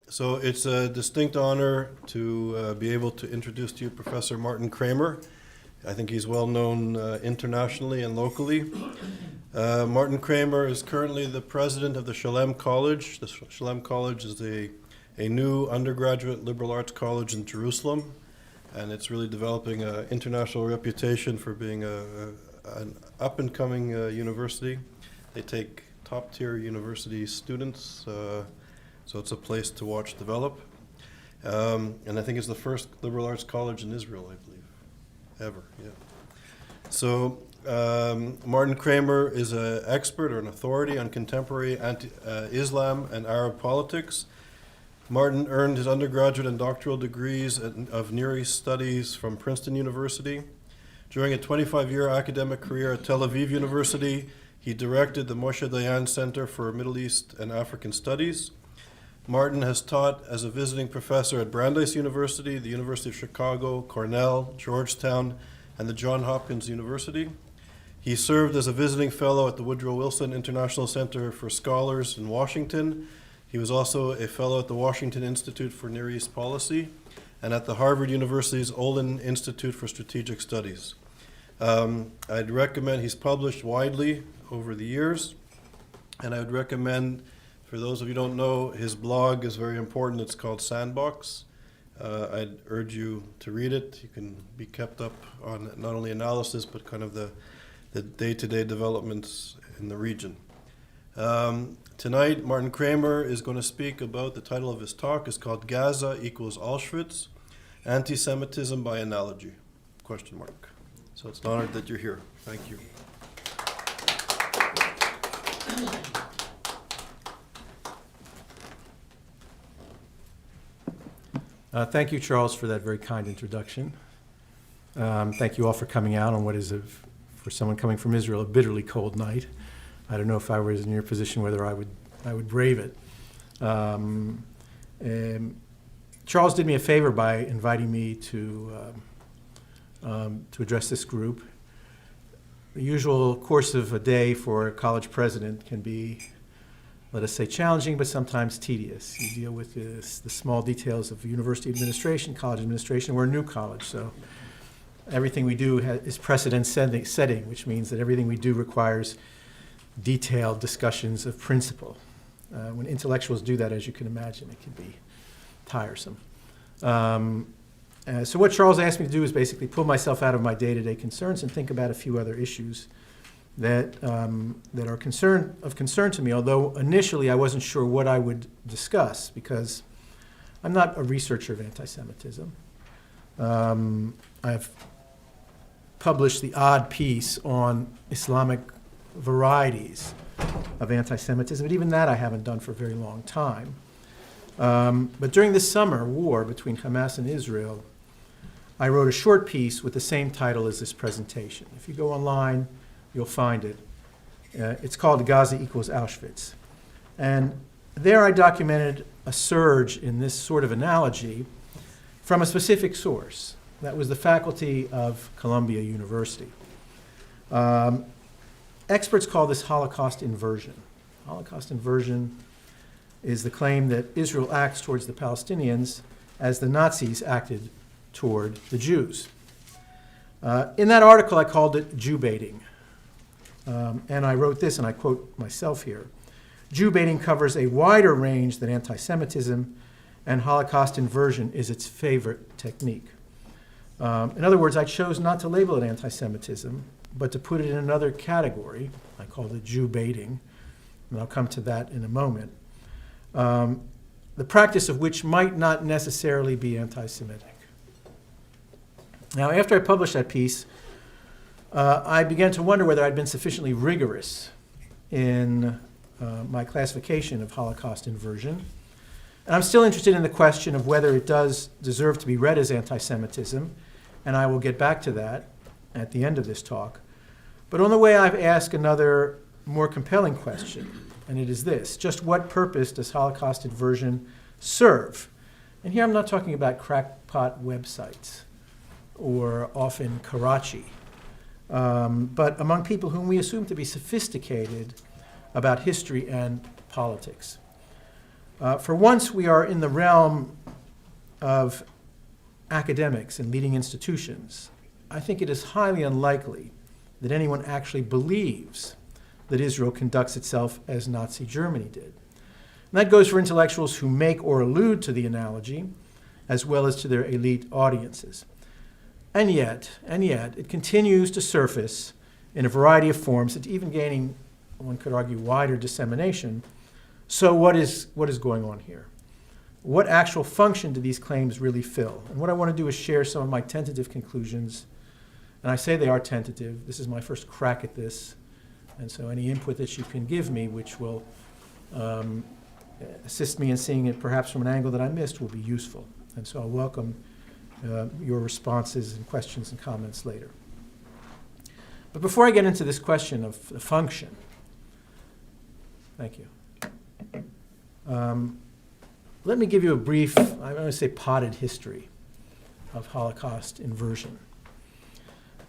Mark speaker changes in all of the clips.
Speaker 1: So it's a distinct honor to be able to introduce to you Professor Martin Kramer. I think he's well known internationally and locally. Martin Kramer is currently the president of the Shalem College. The Shalem College is a new undergraduate liberal arts college in Jerusalem, and it's really developing an international reputation for being an up-and-coming university. They take top-tier university students, so it's a place to watch develop. And I think it's the first liberal arts college in Israel, I believe, ever, yeah. So Martin Kramer is an expert or an authority on contemporary Islam and Arab politics. Martin earned his undergraduate and doctoral degrees of Near East Studies from Princeton University. During a 25-year academic career at Tel Aviv University, he directed the Moshe Dayan Center for Middle East and African Studies. Martin has taught as a visiting professor at Brandeis University, the University of Chicago, Cornell, Georgetown, and the Johns Hopkins University. He served as a visiting fellow at the Woodrow Wilson International Center for Scholars in Washington. He was also a fellow at the Washington Institute for Near East Policy and at the Harvard University's Olin Institute for Strategic Studies. I'd recommend, he's published widely over the years, and I would recommend, for those of you who don't know, his blog is very important. It's called Sandbox. I'd urge you to read it. You can be kept up on not only analysis, but kind of the day-to-day developments in the region. Tonight, Martin Kramer is going to speak about, the title of his talk is called Gaza equals Auschwitz, Antisemitism by Analogy, question mark. So it's an honor that you're here. Thank you.
Speaker 2: Thank you, Charles, for that very kind introduction. Thank you all for coming out on what is, for someone coming from Israel, a bitterly cold night. I don't know if I was in your position whether I would brave it. Charles did me a favor by inviting me to address this group. The usual course of a day for a college president can be, let us say, challenging, but sometimes tedious. You deal with the small details of university administration, college administration. We're a new college, so everything we do is precedent setting, which means that everything we do requires detailed discussions of principle. When intellectuals do that, as you can imagine, it can be tiresome. So what Charles asked me to do is basically pull myself out of my day-to-day concerns and think about a few other issues that are of concern to me, although initially I wasn't sure what I would discuss because I'm not a researcher of anti-Semitism. I've published the odd piece on Islamic varieties of anti-Semitism, but even that I haven't done for a very long time. But during this summer war between Hamas and Israel, I wrote a short piece with the same title as this presentation. If you go online, you'll find it. It's called Gaza equals Auschwitz. And there I documented a surge in this sort of analogy from a specific source. That was the faculty of Columbia University. Experts call this Holocaust inversion. Holocaust inversion is the claim that Israel acts towards the Palestinians as the Nazis acted toward the Jews. In that article, I called it Jew baiting. And I wrote this, and I quote myself here. Jew baiting covers a wider range than anti-Semitism, and Holocaust inversion is its favorite technique. In other words, I chose not to label it anti-Semitism, but to put it in another category. I called it Jew baiting, and I'll come to that in a moment. The practice of which might not necessarily be anti-Semitic. Now, after I published that piece, I began to wonder whether I'd been sufficiently rigorous in my classification of Holocaust inversion. And I'm still interested in the question of whether it does deserve to be read as anti-Semitism, and I will get back to that at the end of this talk. But on the way, I've asked another more compelling question, and it is this: just what purpose does Holocaust inversion serve? And here I'm not talking about crackpot websites or off in Karachi, but among people whom we assume to be sophisticated about history and politics. For once, we are in the realm of academics and leading institutions. I think it is highly unlikely that anyone actually believes that Israel conducts itself as Nazi Germany did. And that goes for intellectuals who make or allude to the analogy, as well as to their elite audiences. And yet, it continues to surface in a variety of forms. It's even gaining, one could argue, wider dissemination. So what is going on here? What actual function do these claims really fill? And what I want to do is share some of my tentative conclusions. And I say they are tentative. This is my first crack at this. And so any input that you can give me, which will assist me in seeing it perhaps from an angle that I missed, will be useful. And so I'll welcome your responses and questions and comments later. But before I get into this question of the function, thank you. Let me give you a brief, I'm going to say potted history of Holocaust inversion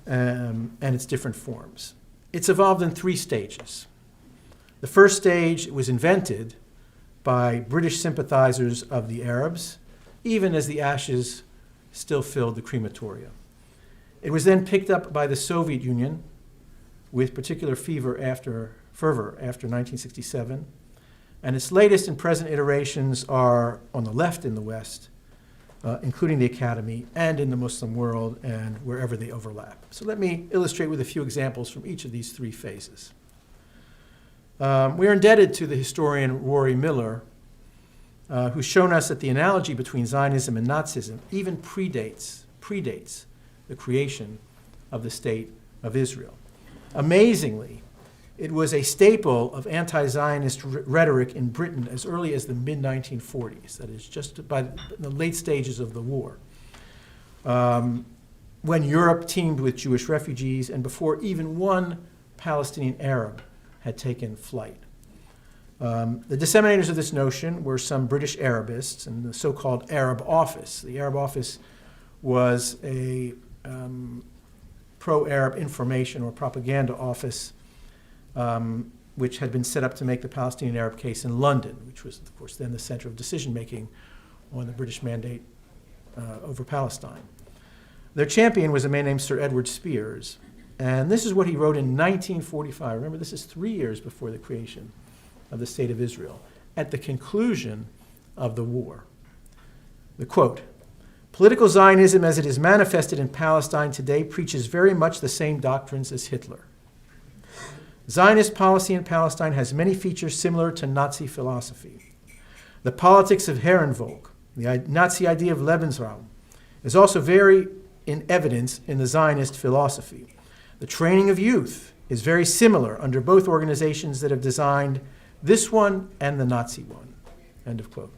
Speaker 2: and its different forms. It's evolved in 3 stages. The first stage was invented by British sympathizers of the Arabs, even as the ashes still filled the crematoria. It was then picked up by the Soviet Union with particular fervor after 1967, and its latest and present iterations are on the left in the West, including the Academy, and in the Muslim world, and wherever they overlap. So let me illustrate with a few examples from each of these 3 phases. We are indebted to the historian Rory Miller, who's shown us that the analogy between Zionism and Nazism even predates the creation of the State of Israel. Amazingly, it was a staple of anti-Zionist rhetoric in Britain as early as the mid-1940s, that is, just by the late stages of the war, when Europe teemed with Jewish refugees and before even one Palestinian Arab had taken flight. The disseminators of this notion were some British Arabists and the so-called Arab Office. The Arab Office was a pro-Arab information or propaganda office which had been set up to make the Palestinian Arab case in London, which was, of course, then the center of decision-making on the British mandate over Palestine. Their champion was a man named Sir Edward Spears, and this is what he wrote in 1945. Remember, this is 3 years before the creation of the State of Israel, at the conclusion of the war. The quote, "Political Zionism as it is manifested in Palestine today preaches very much the same doctrines as Hitler. Zionist policy in Palestine has many features similar to Nazi philosophy. The politics of Herrenvolk, the Nazi idea of Lebensraum, is also very in evidence in the Zionist philosophy. The training of youth is very similar under both organizations that have designed this one and the Nazi one." End of quote.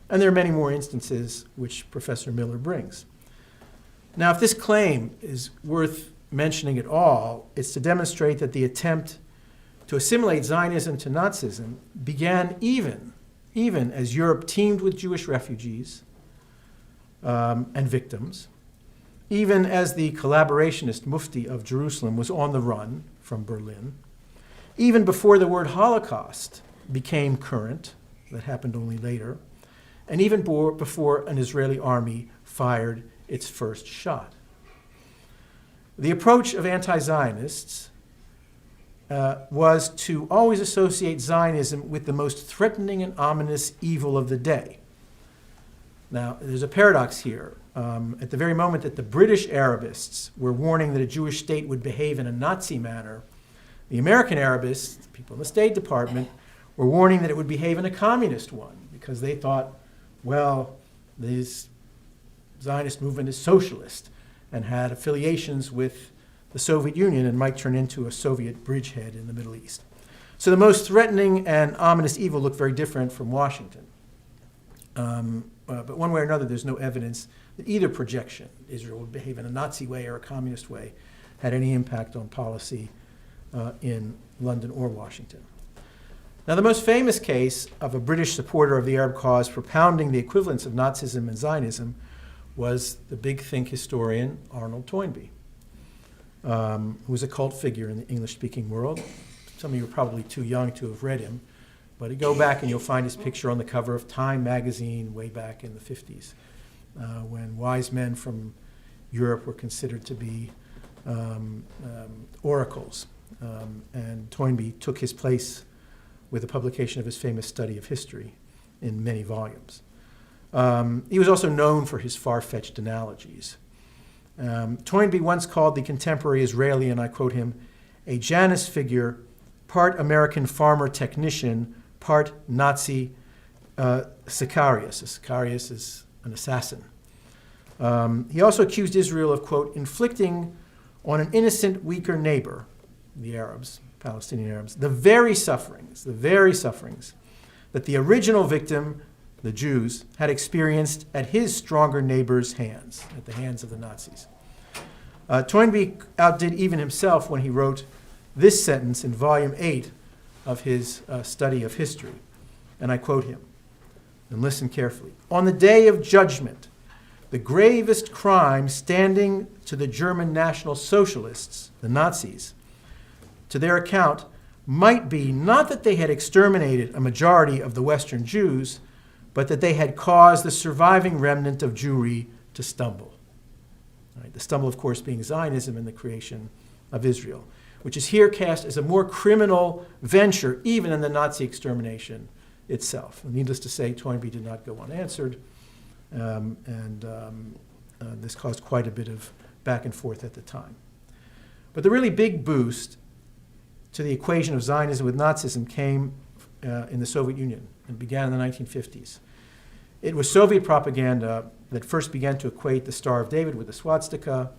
Speaker 2: And there are many more instances which Professor Miller brings. Now, if this claim is worth mentioning at all, it's to demonstrate that the attempt to assimilate Zionism to Nazism began even as Europe teemed with Jewish refugees and victims, even as the collaborationist Mufti of Jerusalem was on the run from Berlin, even before the word Holocaust became current, that happened only later, and even before an Israeli army fired its first shot. The approach of anti-Zionists was to always associate Zionism with the most threatening and ominous evil of the day. Now, there's a paradox here. At the very moment that the British Arabists were warning that a Jewish state would behave in a Nazi manner, the American Arabists, people in the State Department, were warning that it would behave in a communist one because they thought, well, this Zionist movement is socialist and had affiliations with the Soviet Union and might turn into a Soviet bridgehead in the Middle East. So the most threatening and ominous evil looked very different from Washington. But one way or another, there's no evidence that either projection, Israel would behave in a Nazi way or a communist way, had any impact on policy in London or Washington. Now, the most famous case of a British supporter of the Arab cause propounding the equivalence of Nazism and Zionism was the big think historian Arnold Toynbee, who was a cult figure in the English-speaking world. Some of you are probably too young to have read him, But you go back and you'll find his picture on the cover of Time magazine way back in the 50s, when wise men from Europe were considered to be oracles. And Toynbee took his place with the publication of his famous study of history in many volumes. He was also known for his far-fetched analogies. Toynbee once called the contemporary Israeli, and I quote him, a Janus figure, part American farmer technician, part Nazi Sicarius. A Sicarius is an assassin. He also accused Israel of, quote, inflicting on an innocent, weaker neighbor, the Arabs, Palestinian Arabs, the very sufferings that the original victim, the Jews, had experienced at his stronger neighbor's hands, at the hands of the Nazis. Toynbee outdid even himself when he wrote this sentence in volume 8 of his study of history, and I quote him, and listen carefully. On the day of judgment, the gravest crime standing to the German National Socialists, the Nazis, to their account, might be not that they had exterminated a majority of the Western Jews, but that they had caused the surviving remnant of Jewry to stumble. Right, the stumble, of course, being Zionism and the creation of Israel, which is here cast as a more criminal venture even than the Nazi extermination itself. And needless to say, Toynbee did not go unanswered, and this caused quite a bit of back and forth at the time. But the really big boost to the equation of Zionism with Nazism came in the Soviet Union and began in the 1950s. It was Soviet propaganda that first began to equate the Star of David with the swastika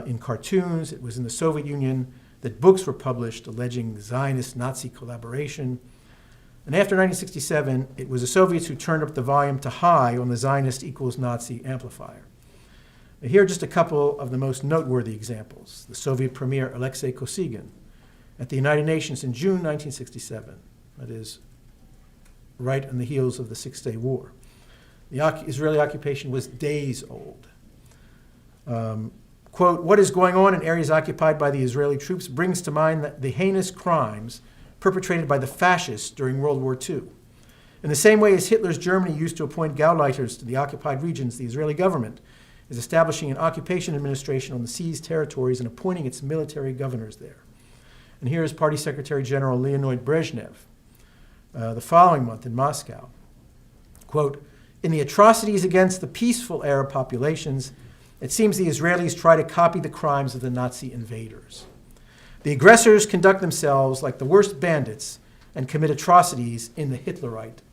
Speaker 2: in cartoons. It was in the Soviet Union that books were published alleging Zionist-Nazi collaboration. And after 1967, it was the Soviets who turned up the volume to high on the Zionist equals Nazi amplifier. Now, here are just a couple of the most noteworthy examples. The Soviet premier Alexei Kosygin at the United Nations in June 1967, that is, right on the heels of the Six-Day War. The Israeli occupation was days old. Quote, what is going on in areas occupied by the Israeli troops brings to mind the heinous crimes perpetrated by the fascists during World War II. In the same way as Hitler's Germany used to appoint Gauleiters to the occupied regions, the Israeli government is establishing an occupation administration on the seized territories and appointing its military governors there. And here is Party Secretary General Leonid Brezhnev the following month in Moscow. Quote, in the atrocities against the peaceful Arab populations, it seems the Israelis try to copy the crimes of the Nazi invaders. The aggressors conduct themselves like the worst bandits and commit atrocities in the Hitlerite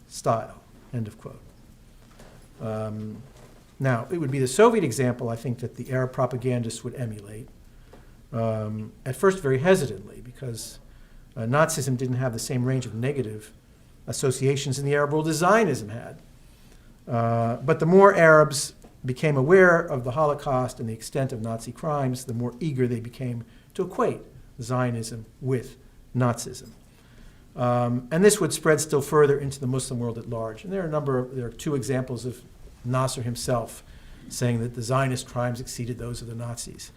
Speaker 2: style, end of quote. Now, it would be the Soviet example, I think, that the Arab propagandists would emulate, at first very hesitantly, because Nazism didn't have the same range of negative associations in the Arab world as Zionism had. But the more Arabs became aware of the Holocaust and the extent of Nazi crimes, the more eager they became to equate Zionism with Nazism. And this would spread still further into the Muslim world at large. And there are two examples of Nasser himself saying that the Zionist crimes exceeded those of the Nazis.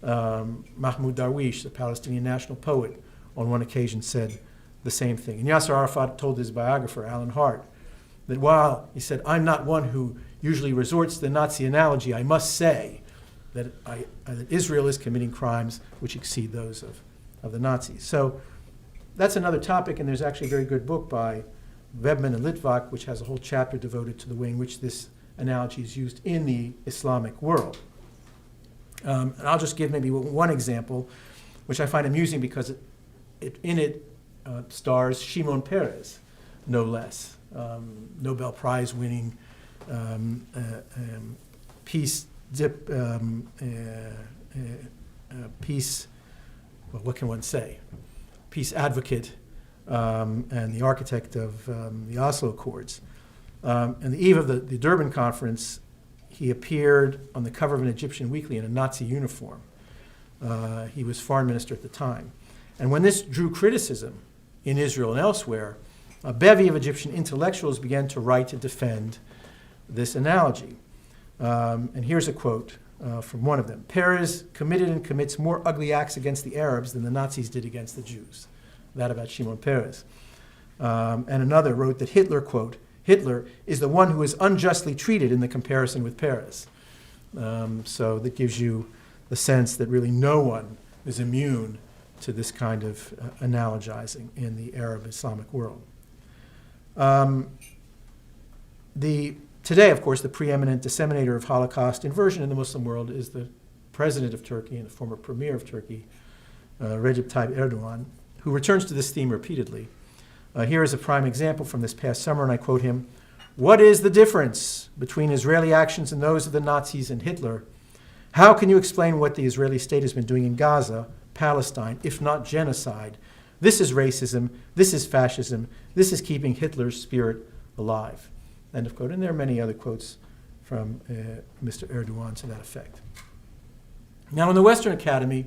Speaker 2: Mahmoud Darwish, the Palestinian national poet, on one occasion said the same thing. And Yasser Arafat told his biographer, Alan Hart, that while, he said, I'm not one who usually resorts to the Nazi analogy, I must say that Israel is committing crimes which exceed those of the Nazis. So that's another topic, and there's actually a very good book by Webman and Litvak, which has a whole chapter devoted to the way in which this analogy is used in the Islamic world. And I'll just give maybe one example, which I find amusing because it stars Shimon Peres, no less, Nobel Prize winning peace, well, what can one say? Peace advocate and the architect of the Oslo Accords. On the eve of the Durban conference, he appeared on the cover of an Egyptian weekly in a Nazi uniform. He was foreign minister at the time. And when this drew criticism in Israel and elsewhere, a bevy of Egyptian intellectuals began to write to defend this analogy. And here's a quote from one of them. Peres committed and commits more ugly acts against the Arabs than the Nazis did against the Jews. That about Shimon Peres. And another wrote that Hitler, quote, Hitler is the one who is unjustly treated in the comparison with Peres. So that gives you the sense that really no one is immune to this kind of analogizing in the Arab Islamic world. Today, of course, the preeminent disseminator of Holocaust inversion in the Muslim world is the president of Turkey and the former premier of Turkey, Recep Tayyip Erdogan, who returns to this theme repeatedly. Here is a prime example from this past summer, and I quote him, "What is the difference between Israeli actions and those of the Nazis and Hitler? How can you explain what the Israeli state has been doing in Gaza, Palestine, if not genocide? This is racism, this is fascism, this is keeping Hitler's spirit alive." End of quote. And there are many other quotes from Mr. Erdogan to that effect. Now, in the Western Academy,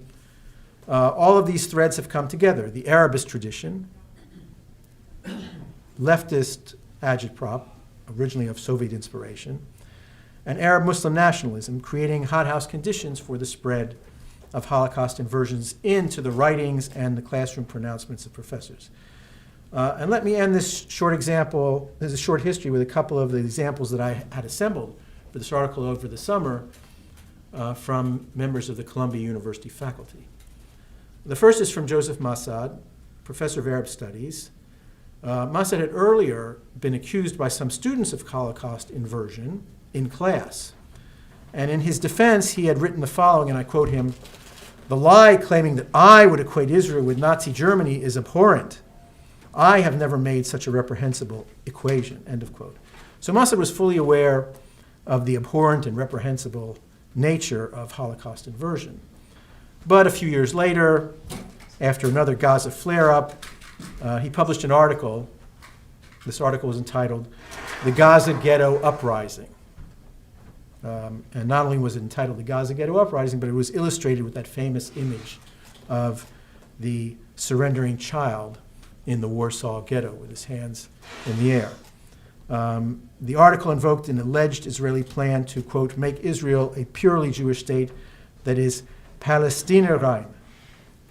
Speaker 2: all of these threads have come together. The Arabist tradition, leftist agitprop, originally of Soviet inspiration, and Arab Muslim nationalism, creating hothouse conditions for the spread of Holocaust inversions into the writings and the classroom pronouncements of professors. And let me end this short example, this is a short history, with a couple of the examples that I had assembled for this article over the summer from members of the Columbia University faculty. The first is from Joseph Massad, professor of Arab Studies. Massad had earlier been accused by some students of Holocaust inversion in class. And in his defense, he had written the following, and I quote him, "The lie claiming that I would equate Israel with Nazi Germany is abhorrent. I have never made such a reprehensible equation," end of quote. So Massad was fully aware of the abhorrent and reprehensible nature of Holocaust inversion. But a few years later, after another Gaza flare-up, he published an article. This article was entitled, "The Gaza Ghetto Uprising." And not only was it entitled The Gaza Ghetto Uprising, but it was illustrated with that famous image of the surrendering child in the Warsaw Ghetto with his hands in the air. The article invoked an alleged Israeli plan to, quote, "make Israel a purely Jewish state that is Palästinierrein."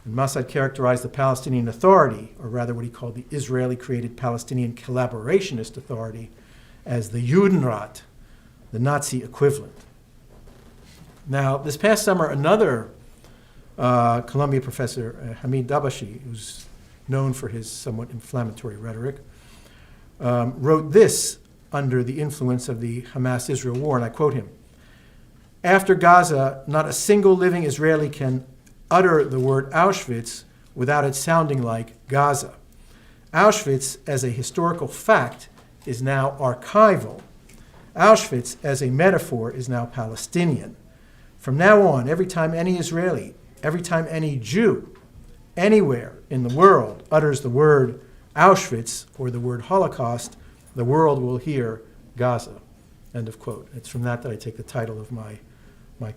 Speaker 2: And Massad characterized the Palestinian Authority, or rather what he called the Israeli-created Palestinian Collaborationist Authority, as the Judenrat, the Nazi equivalent. Now, this past summer, another Columbia professor, Hamid Dabashi, who's known for his somewhat inflammatory rhetoric, wrote this under the influence of the Hamas-Israel war, and I quote him, "After Gaza, not a single living Israeli can utter the word Auschwitz without it sounding like Gaza. Auschwitz, as a historical fact, is now archival. Auschwitz, as a metaphor, is now Palestinian. From now on, every time any Israeli, every time any Jew, anywhere in the world utters the word Auschwitz or the word Holocaust, the world will hear Gaza," end of quote. It's from that I take the title of my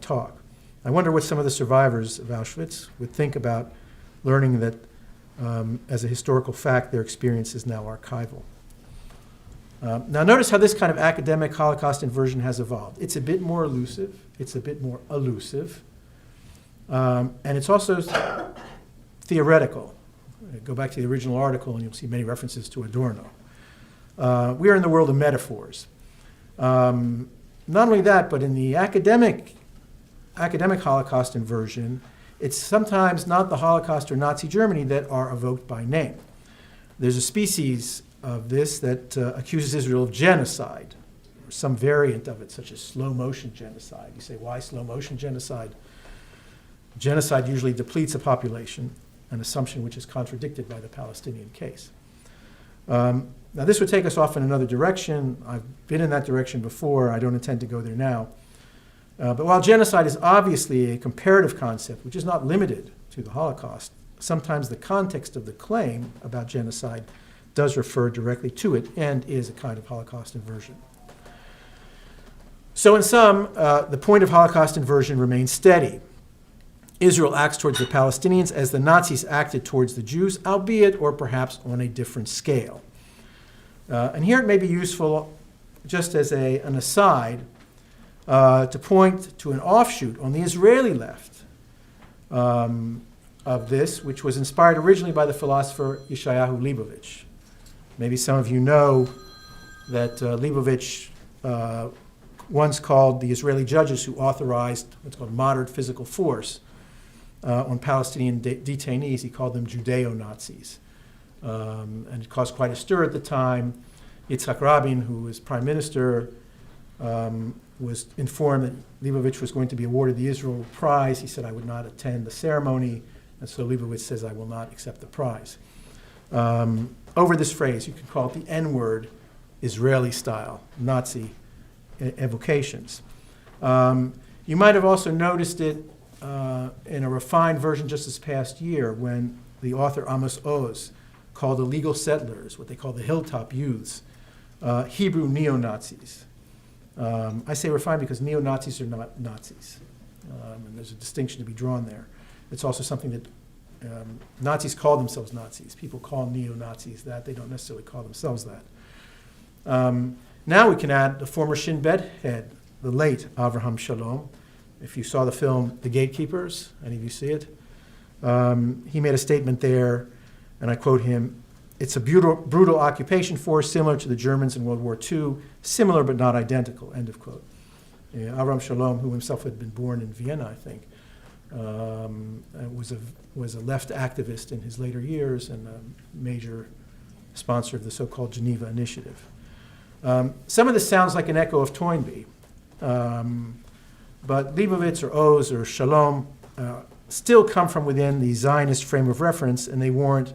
Speaker 2: talk. I wonder what some of the survivors of Auschwitz would think about learning that, as a historical fact, their experience is now archival. Now notice how this kind of academic Holocaust inversion has evolved. It's a bit more elusive, it's a bit more elusive, and it's also theoretical. Go back to the original article and you'll see many references to Adorno. We are in the world of metaphors. Not only that, but in the academic Holocaust inversion, it's sometimes not the Holocaust or Nazi Germany that are evoked by name. There's a species of this that accuses Israel of genocide, or some variant of it, such as slow-motion genocide. You say, why slow-motion genocide? Genocide usually depletes a population, an assumption which is contradicted by the Palestinian case. Now, this would take us off in another direction. I've been in that direction before. I don't intend to go there now. But while genocide is obviously a comparative concept, which is not limited to the Holocaust, sometimes the context of the claim about genocide does refer directly to it and is a kind of Holocaust inversion. So in sum, the point of Holocaust inversion remains steady. Israel acts towards the Palestinians as the Nazis acted towards the Jews, albeit or perhaps on a different scale. And here it may be useful, just as an aside, to point to an offshoot on the Israeli left of this, which was inspired originally by the philosopher Yeshayahu Leibovich. Maybe some of you know that Leibovitz once called the Israeli judges who authorized what's called moderate physical force on Palestinian detainees, he called them Judeo-Nazis. And it caused quite a stir at the time. Yitzhak Rabin, who was prime minister, was informed that Leibovitz was going to be awarded the Israel Prize. He said, I would not attend the ceremony, and so Leibovitz says, I will not accept the prize. Over this phrase, you can call it the N-word, Israeli-style Nazi evocations. You might have also noticed it in a refined version just this past year when the author Amos Oz called illegal settlers, what they call the hilltop youths, Hebrew neo-Nazis. I say refined because neo-Nazis are not Nazis, and there's a distinction to be drawn there. It's also something that Nazis call themselves Nazis. People call neo-Nazis that. They don't necessarily call themselves that. Now we can add the former Shin Bet head, the late Avraham Shalom. If you saw the film The Gatekeepers, any of you see it? He made a statement there, and I quote him, "It's a brutal occupation force similar to the Germans in World War II, similar but not identical," end of quote. Avraham Shalom, who himself had been born in Vienna, I think, was a left activist in his later years and a major sponsor of the so-called Geneva Initiative. Some of this sounds like an echo of Toynbee, but Leibovitz or Oz or Shalom still come from within the Zionist frame of reference, and they warrant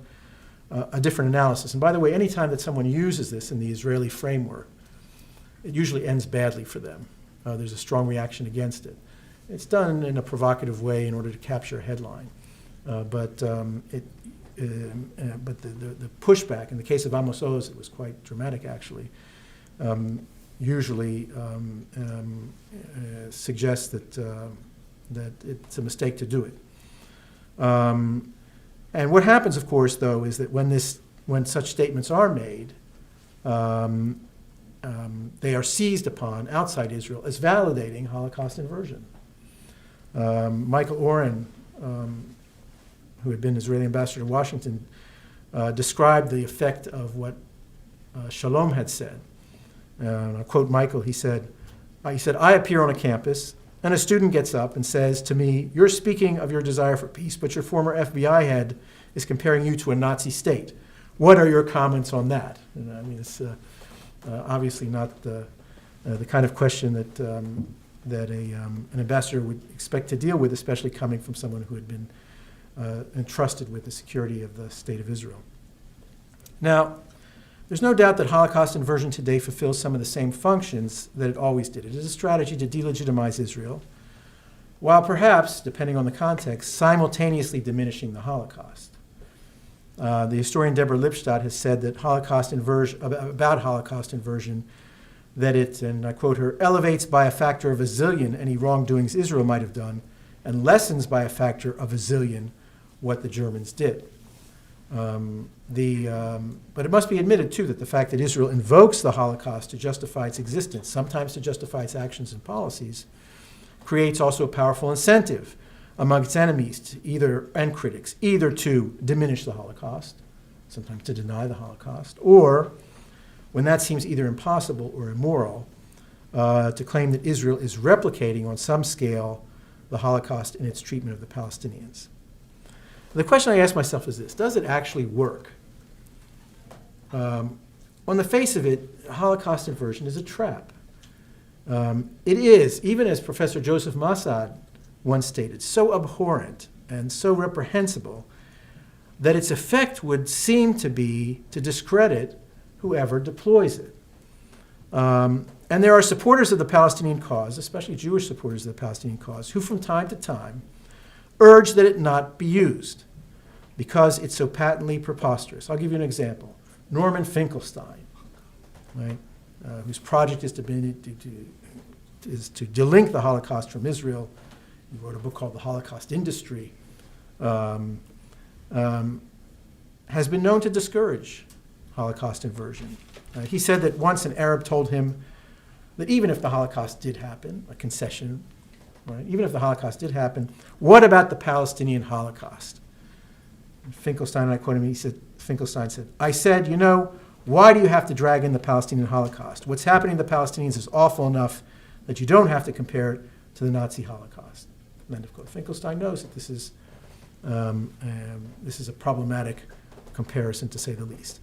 Speaker 2: a different analysis. And by the way, any time that someone uses this in the Israeli framework, it usually ends badly for them. There's a strong reaction against it. It's done in a provocative way in order to capture a headline. But the pushback, in the case of Amos Oz, it was quite dramatic actually, usually suggests that it's a mistake to do it. And what happens, of course, though, is that when such statements are made, they are seized upon outside Israel as validating Holocaust inversion. Michael Oren, who had been Israeli ambassador to Washington, described the effect of what Shalom had said. I'll quote Michael. He said, "I appear on a campus, and a student gets up and says to me, 'You're speaking of your desire for peace, but your former FBI head is comparing you to a Nazi state. What are your comments on that?'" And, I mean, it's obviously not the kind of question that an ambassador would expect to deal with, especially coming from someone who had been entrusted with the security of the State of Israel. Now, there's no doubt that Holocaust inversion today fulfills some of the same functions that it always did. It is a strategy to delegitimize Israel, while perhaps, depending on the context, simultaneously diminishing the Holocaust. The historian Deborah Lipstadt has said that about Holocaust inversion, that it, and I quote her, "elevates by a factor of a zillion any wrongdoings Israel might have done, and lessens by a factor of a zillion what the Germans did." But it must be admitted, too, that the fact that Israel invokes the Holocaust to justify its existence, sometimes to justify its actions and policies, creates also a powerful incentive among its enemies and critics, either to diminish the Holocaust, sometimes to deny the Holocaust, or, when that seems either impossible or immoral, to claim that Israel is replicating on some scale the Holocaust in its treatment of the Palestinians. The question I ask myself is this: does it actually work? On the face of it, Holocaust inversion is a trap. It is, even as Professor Joseph Massad once stated, so abhorrent and so reprehensible that its effect would seem to be to discredit whoever deploys it. And there are supporters of the Palestinian cause, especially Jewish supporters of the Palestinian cause, who from time to time urge that it not be used because it's so patently preposterous. I'll give you an example. Norman Finkelstein, right, whose project is to delink the Holocaust from Israel. He wrote a book called The Holocaust Industry, has been known to discourage Holocaust inversion. He said that once an Arab told him that even if the Holocaust did happen, a concession, right, even if the Holocaust did happen, what about the Palestinian Holocaust? And Finkelstein, and I quote him, Finkelstein said, "I said, Why do you have to drag in the Palestinian Holocaust? What's happening to the Palestinians is awful enough that you don't have to compare it to the Nazi Holocaust. End of quote. Finkelstein knows that this is a problematic comparison, to say the least.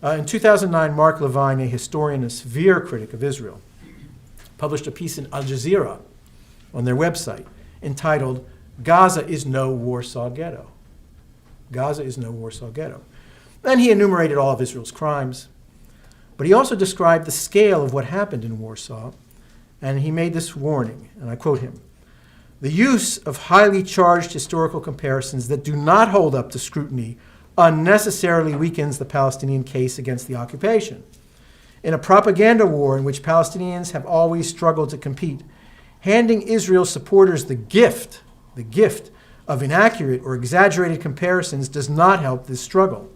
Speaker 2: In 2009, Mark Levine, a historian and severe critic of Israel, published a piece in Al Jazeera on their website entitled, "Gaza is no Warsaw Ghetto." Gaza is no Warsaw Ghetto. And he enumerated all of Israel's crimes, but he also described the scale of what happened in Warsaw, and he made this warning, and I quote him: "The use of highly charged historical comparisons that do not hold up to scrutiny unnecessarily weakens the Palestinian case against the occupation. In a propaganda war in which Palestinians have always struggled to compete, handing Israel supporters the gift of inaccurate or exaggerated comparisons does not help this struggle,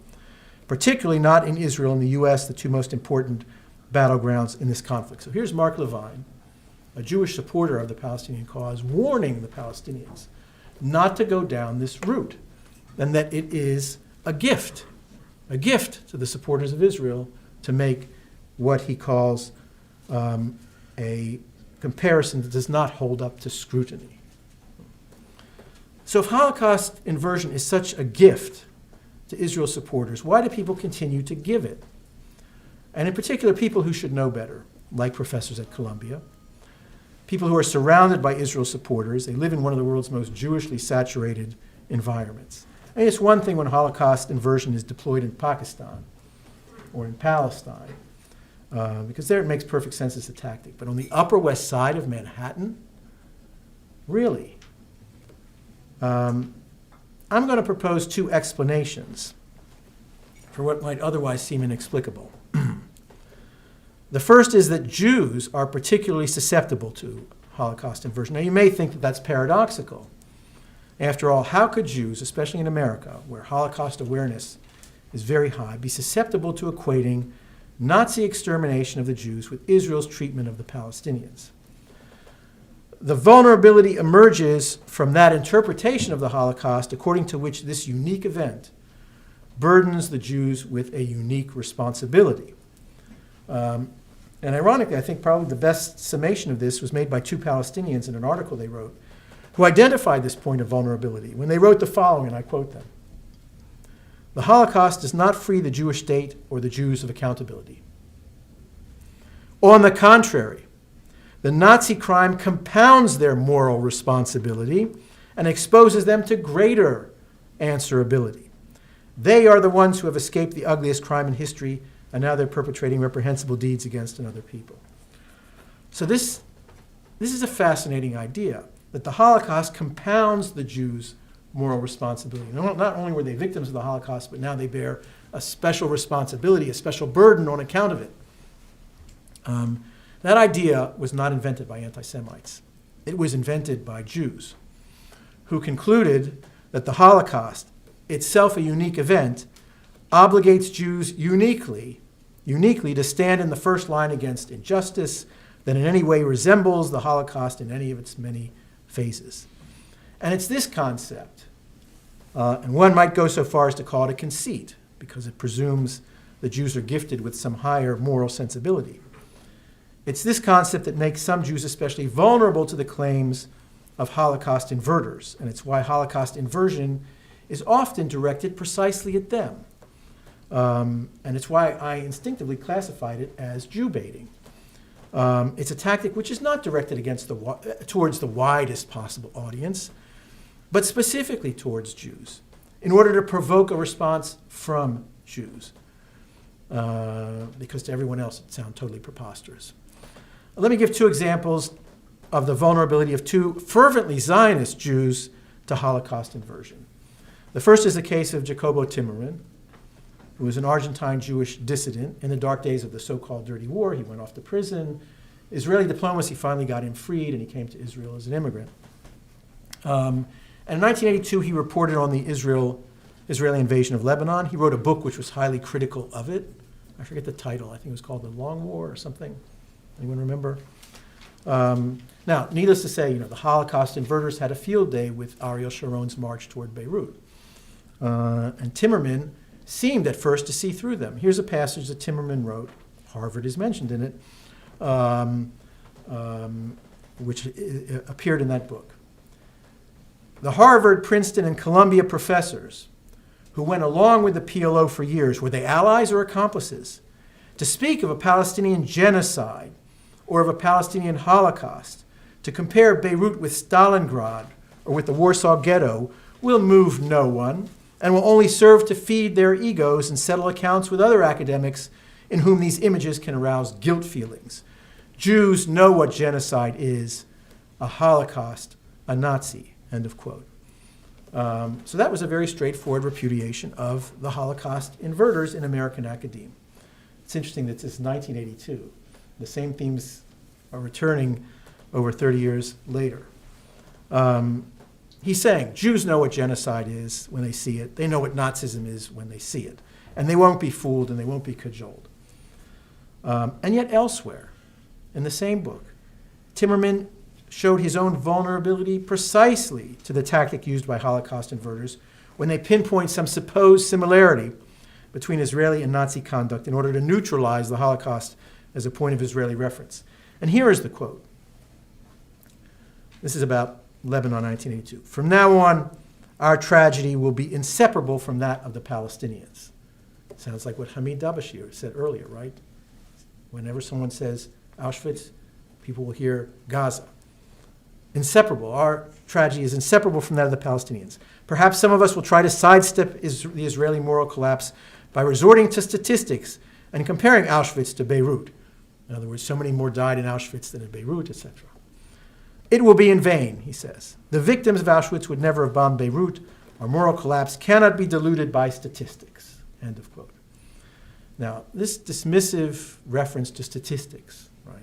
Speaker 2: particularly not in Israel and the U.S., the two most important battlegrounds in this conflict." So here's Mark Levine, a Jewish supporter of the Palestinian cause, warning the Palestinians not to go down this route, and that it is a gift to the supporters of Israel to make what he calls a comparison that does not hold up to scrutiny. So if Holocaust inversion is such a gift to Israel supporters, why do people continue to give it? And in particular, people who should know better, like professors at Columbia, people who are surrounded by Israel supporters. They live in one of the world's most Jewishly saturated environments. I mean, it's one thing when Holocaust inversion is deployed in Pakistan or in Palestine, because there it makes perfect sense as a tactic. But on the Upper West Side of Manhattan, really? I'm going to propose two explanations for what might otherwise seem inexplicable. The first is that Jews are particularly susceptible to Holocaust inversion. Now, you may think that that's paradoxical. After all, how could Jews, especially in America, where Holocaust awareness is very high, be susceptible to equating Nazi extermination of the Jews with Israel's treatment of the Palestinians? The vulnerability emerges from that interpretation of the Holocaust according to which this unique event burdens the Jews with a unique responsibility. And ironically, I think probably the best summation of this was made by two Palestinians in an article they wrote, who identified this point of vulnerability when they wrote the following, and I quote them: "The Holocaust does not free the Jewish state or the Jews of accountability. On the contrary, the Nazi crime compounds their moral responsibility and exposes them to greater answerability. They are the ones who have escaped the ugliest crime in history, and now they're perpetrating reprehensible deeds against another people." So this is a fascinating idea, that the Holocaust compounds the Jews' moral responsibility. Not only were they victims of the Holocaust, but now they bear a special responsibility, a special burden on account of it. That idea was not invented by anti-Semites. It was invented by Jews, who concluded that the Holocaust, itself a unique event, obligates Jews uniquely to stand in the first line against injustice that in any way resembles the Holocaust in any of its many phases. And it's this concept, and one might go so far as to call it a conceit, because it presumes the Jews are gifted with some higher moral sensibility. It's this concept that makes some Jews especially vulnerable to the claims of Holocaust inverters, and it's why Holocaust inversion is often directed precisely at them. And it's why I instinctively classified it as Jew baiting. It's a tactic which is not directed towards the widest possible audience, but specifically towards Jews, in order to provoke a response from Jews, because to everyone else it sounds totally preposterous. Let me give two examples of the vulnerability of two fervently Zionist Jews to Holocaust inversion. The first is the case of Jacobo Timmerman, who was an Argentine Jewish dissident in the dark days of the so-called Dirty War. He went off to prison. Israeli diplomacy finally got him freed, and he came to Israel as an immigrant. And in 1982, he reported on the Israeli invasion of Lebanon. He wrote a book which was highly critical of it. I forget the title. I think it was called The Long War or something. Anyone remember? Now, needless to say, the Holocaust inverters had a field day with Ariel Sharon's march toward Beirut. And Timmerman seemed at first to see through them. Here's a passage that Timmerman wrote. Harvard is mentioned in it, which appeared in that book. The Harvard, Princeton, and Columbia professors who went along with the PLO for years, were they allies or accomplices? To speak of a Palestinian genocide or of a Palestinian Holocaust, to compare Beirut with Stalingrad or with the Warsaw Ghetto, will move no one and will only serve to feed their egos and settle accounts with other academics in whom these images can arouse guilt feelings. Jews know what genocide is, a Holocaust, a Nazi, end of quote. So that was a very straightforward repudiation of the Holocaust inverters in American academia. It's interesting that this is 1982. The same themes are returning over 30 years later. He's saying Jews know what genocide is when they see it. They know what Nazism is when they see it. And they won't be fooled and they won't be cajoled. And yet elsewhere, in the same book, Timmerman showed his own vulnerability precisely to the tactic used by Holocaust inverters when they pinpoint some supposed similarity between Israeli and Nazi conduct in order to neutralize the Holocaust as a point of Israeli reference. And here is the quote. This is about Lebanon, 1982. From now on, our tragedy will be inseparable from that of the Palestinians. Sounds like what Hamid Dabashir said earlier, right? Whenever someone says Auschwitz, people will hear Gaza. Inseparable. Our tragedy is inseparable from that of the Palestinians. Perhaps some of us will try to sidestep the Israeli moral collapse by resorting to statistics and comparing Auschwitz to Beirut. In other words, so many more died in Auschwitz than in Beirut, etc. It will be in vain, he says. The victims of Auschwitz would never have bombed Beirut. Our moral collapse cannot be diluted by statistics. End of quote. Now, this dismissive reference to statistics, right,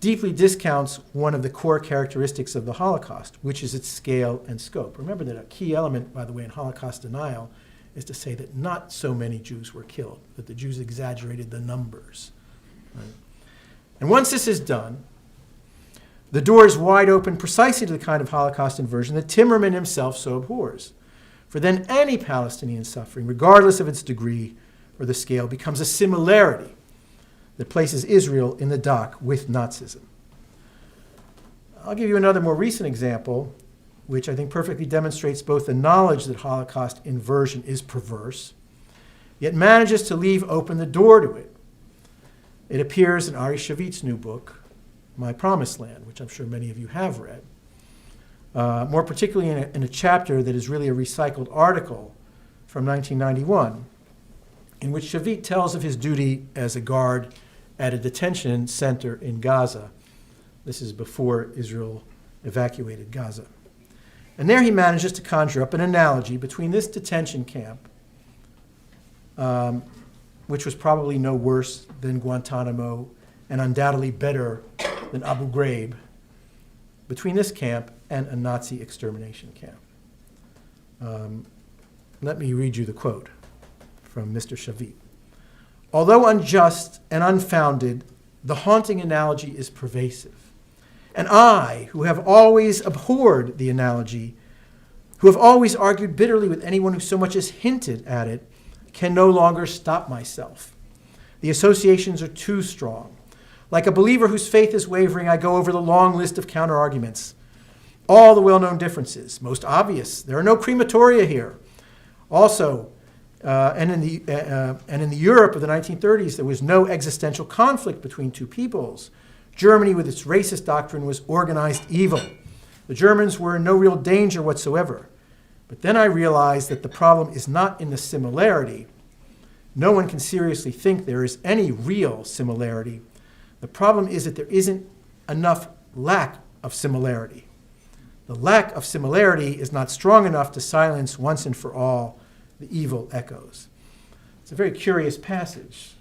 Speaker 2: deeply discounts one of the core characteristics of the Holocaust, which is its scale and scope. Remember that a key element, by the way, in Holocaust denial is to say that not so many Jews were killed, that the Jews exaggerated the numbers. Right? And once this is done, the door is wide open precisely to the kind of Holocaust inversion that Timmerman himself so abhors. For then any Palestinian suffering, regardless of its degree or the scale, becomes a similarity that places Israel in the dock with Nazism. I'll give you another more recent example, which I think perfectly demonstrates both the knowledge that Holocaust inversion is perverse, yet manages to leave open the door to it. It appears in Ari Shavit's new book, My Promised Land, which I'm sure many of you have read, more particularly in a chapter that is really a recycled article from 1991, in which Shavit tells of his duty as a guard at a detention center in Gaza. This is before Israel evacuated Gaza. And there he manages to conjure up an analogy between this detention camp, which was probably no worse than Guantanamo and undoubtedly better than Abu Ghraib, between this camp and a Nazi extermination camp. Let me read you the quote from Mr. Shavit. Although unjust and unfounded, the haunting analogy is pervasive. And I, who have always abhorred the analogy, who have always argued bitterly with anyone who so much as hinted at it, can no longer stop myself. The associations are too strong. Like a believer whose faith is wavering, I go over the long list of counter-arguments. All the well-known differences, most obvious. There are no crematoria here. Also, and in the Europe of the 1930s, there was no existential conflict between two peoples. Germany, with its racist doctrine, was organized evil. The Germans were in no real danger whatsoever. But then I realized that the problem is not in the similarity. No one can seriously think there is any real similarity. The problem is that there isn't enough lack of similarity. The lack of similarity is not strong enough to silence once and for all the evil echoes. It's a very curious passage.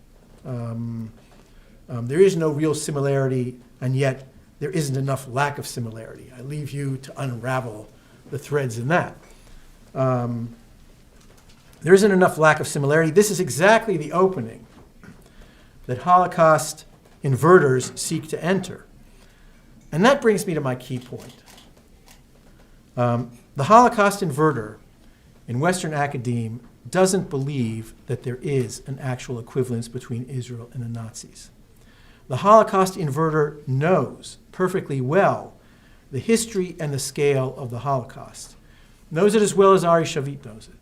Speaker 2: There is no real similarity, and yet there isn't enough lack of similarity. I leave you to unravel the threads in that. There isn't enough lack of similarity. This is exactly the opening that Holocaust inverters seek to enter. And that brings me to my key point. The Holocaust inverter in Western academe doesn't believe that there is an actual equivalence between Israel and the Nazis. The Holocaust inverter knows perfectly well the history and the scale of the Holocaust, knows it as well as Ari Shavit knows it.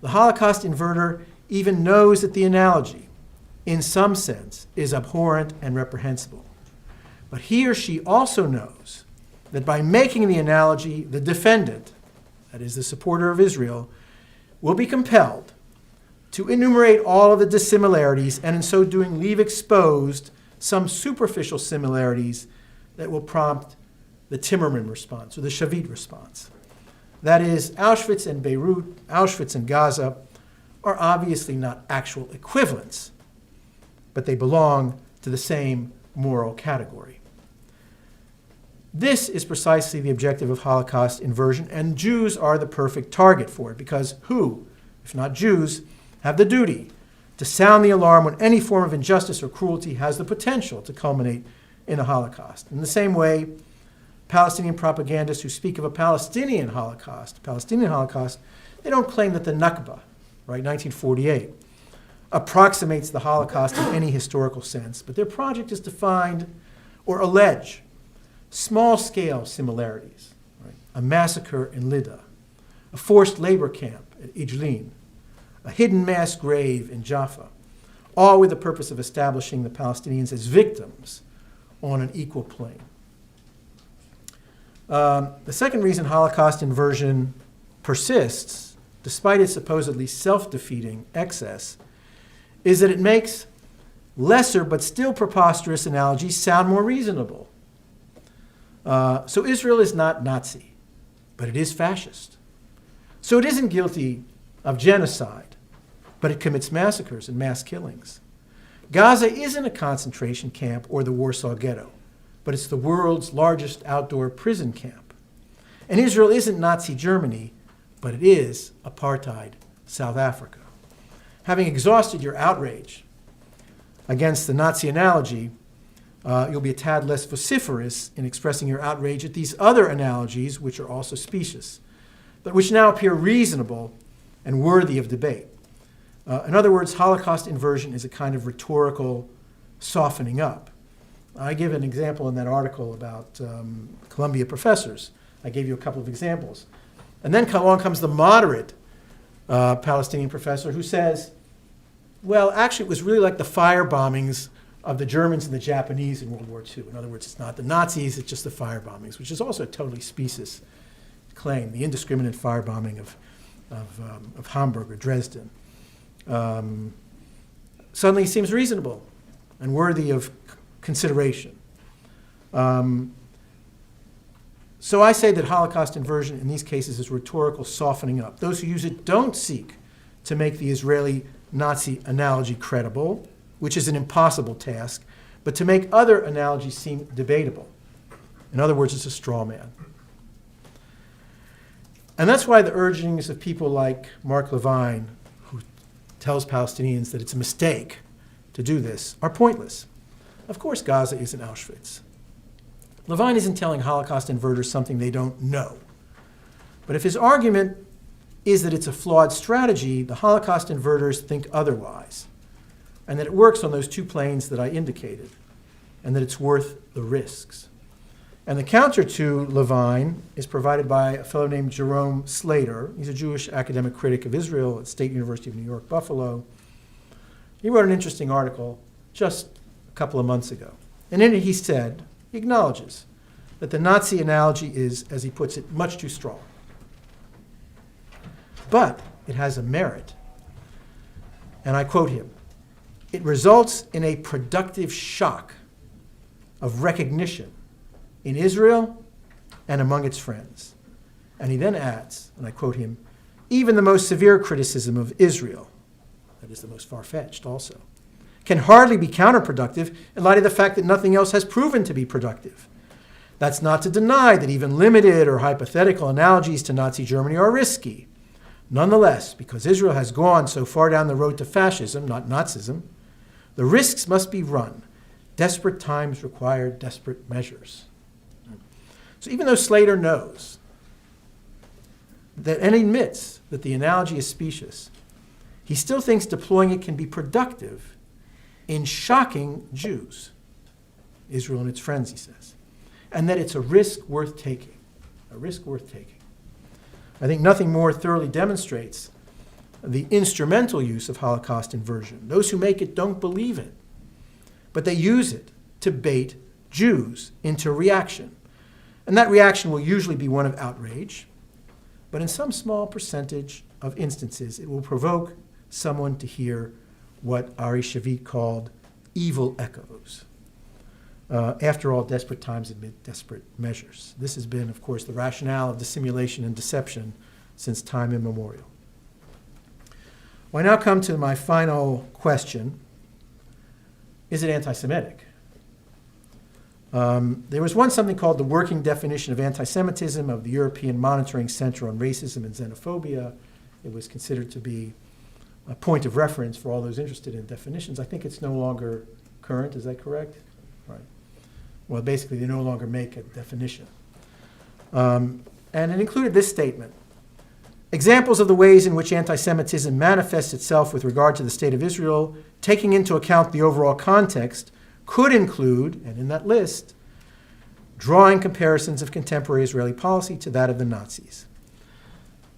Speaker 2: The Holocaust inverter even knows that the analogy, in some sense, is abhorrent and reprehensible. But he or she also knows that by making the analogy, the defendant, that is the supporter of Israel, will be compelled to enumerate all of the dissimilarities and in so doing leave exposed some superficial similarities that will prompt the Timmerman response or the Shavit response. That is, Auschwitz and Beirut, Auschwitz and Gaza are obviously not actual equivalents, but they belong to the same moral category. This is precisely the objective of Holocaust inversion, and Jews are the perfect target for it, because who, if not Jews, have the duty to sound the alarm when any form of injustice or cruelty has the potential to culminate in a Holocaust. In the same way, Palestinian propagandists who speak of a Palestinian Holocaust, they don't claim that the Nakba, right, 1948, approximates the Holocaust in any historical sense, but their project is to find or allege small-scale similarities, right? A massacre in Lydda, a forced labor camp at Ijlin, a hidden mass grave in Jaffa, all with the purpose of establishing the Palestinians as victims on an equal plane. The second reason Holocaust inversion persists, despite its supposedly self-defeating excess, is that it makes lesser but still preposterous analogies sound more reasonable. So Israel is not Nazi, but it is fascist. So it isn't guilty of genocide, but it commits massacres and mass killings. Gaza isn't a concentration camp or the Warsaw Ghetto, but it's the world's largest outdoor prison camp. And Israel isn't Nazi Germany, but it is apartheid South Africa. Having exhausted your outrage against the Nazi analogy, you'll be a tad less vociferous in expressing your outrage at these other analogies, which are also specious, but which now appear reasonable and worthy of debate. In other words, Holocaust inversion is a kind of rhetorical softening up. I give an example in that article about Columbia professors. I gave you a couple of examples. And then along comes the moderate Palestinian professor who says, well, actually, it was really like the fire bombings of the Germans and the Japanese in World War II. In other words, it's not the Nazis, it's just the fire bombings, which is also a totally specious claim, the indiscriminate fire bombing of Hamburg or Dresden. Suddenly seems reasonable and worthy of consideration. So I say that Holocaust inversion in these cases is rhetorical softening up. Those who use it don't seek to make the Israeli Nazi analogy credible, which is an impossible task, but to make other analogies seem debatable. In other words, it's a straw man. And that's why the urgings of people like Mark Levine, who tells Palestinians that it's a mistake to do this, are pointless. Of course, Gaza isn't Auschwitz. Levine isn't telling Holocaust inverters something they don't know. But if his argument is that it's a flawed strategy, the Holocaust inverters think otherwise, and that it works on those two planes that I indicated, and that it's worth the risks. And the counter to Levine is provided by a fellow named Jerome Slater. He's a Jewish academic critic of Israel at State University of New York, Buffalo. He wrote an interesting article just a couple of months ago. And in it he said, he acknowledges that the Nazi analogy is, as he puts it, much too strong. But it has a merit. And I quote him, "It results in a productive shock of recognition in Israel and among its friends." And he then adds, and I quote him, "Even the most severe criticism of Israel," that is the most far-fetched also, "can hardly be counterproductive in light of the fact that nothing else has proven to be productive. That's not to deny that even limited or hypothetical analogies to Nazi Germany are risky. Nonetheless, because Israel has gone so far down the road to fascism, not Nazism, the risks must be run. Desperate times require desperate measures." So even though Slater knows that and admits that the analogy is specious, he still thinks deploying it can be productive in shocking Jews, Israel and its friends, he says, and that it's a risk worth taking, a risk worth taking. I think nothing more thoroughly demonstrates the instrumental use of Holocaust inversion. Those who make it don't believe it, but they use it to bait Jews into reaction. And that reaction will usually be one of outrage, but in some small percentage of instances, it will provoke someone to hear what Ari Shavit called evil echoes. After all, desperate times admit desperate measures. This has been, of course, the rationale of dissimulation and deception since time immemorial. Well, I now come to my final question. Is it anti-Semitic? There was once something called the Working Definition of Anti-Semitism of the European Monitoring Center on Racism and Xenophobia. It was considered to be a point of reference for all those interested in definitions. I think it's no longer current, is that correct? Right. Well, basically, they no longer make a definition. And it included this statement. Examples of the ways in which anti-Semitism manifests itself with regard to the State of Israel, taking into account the overall context, could include, and in that list, drawing comparisons of contemporary Israeli policy to that of the Nazis.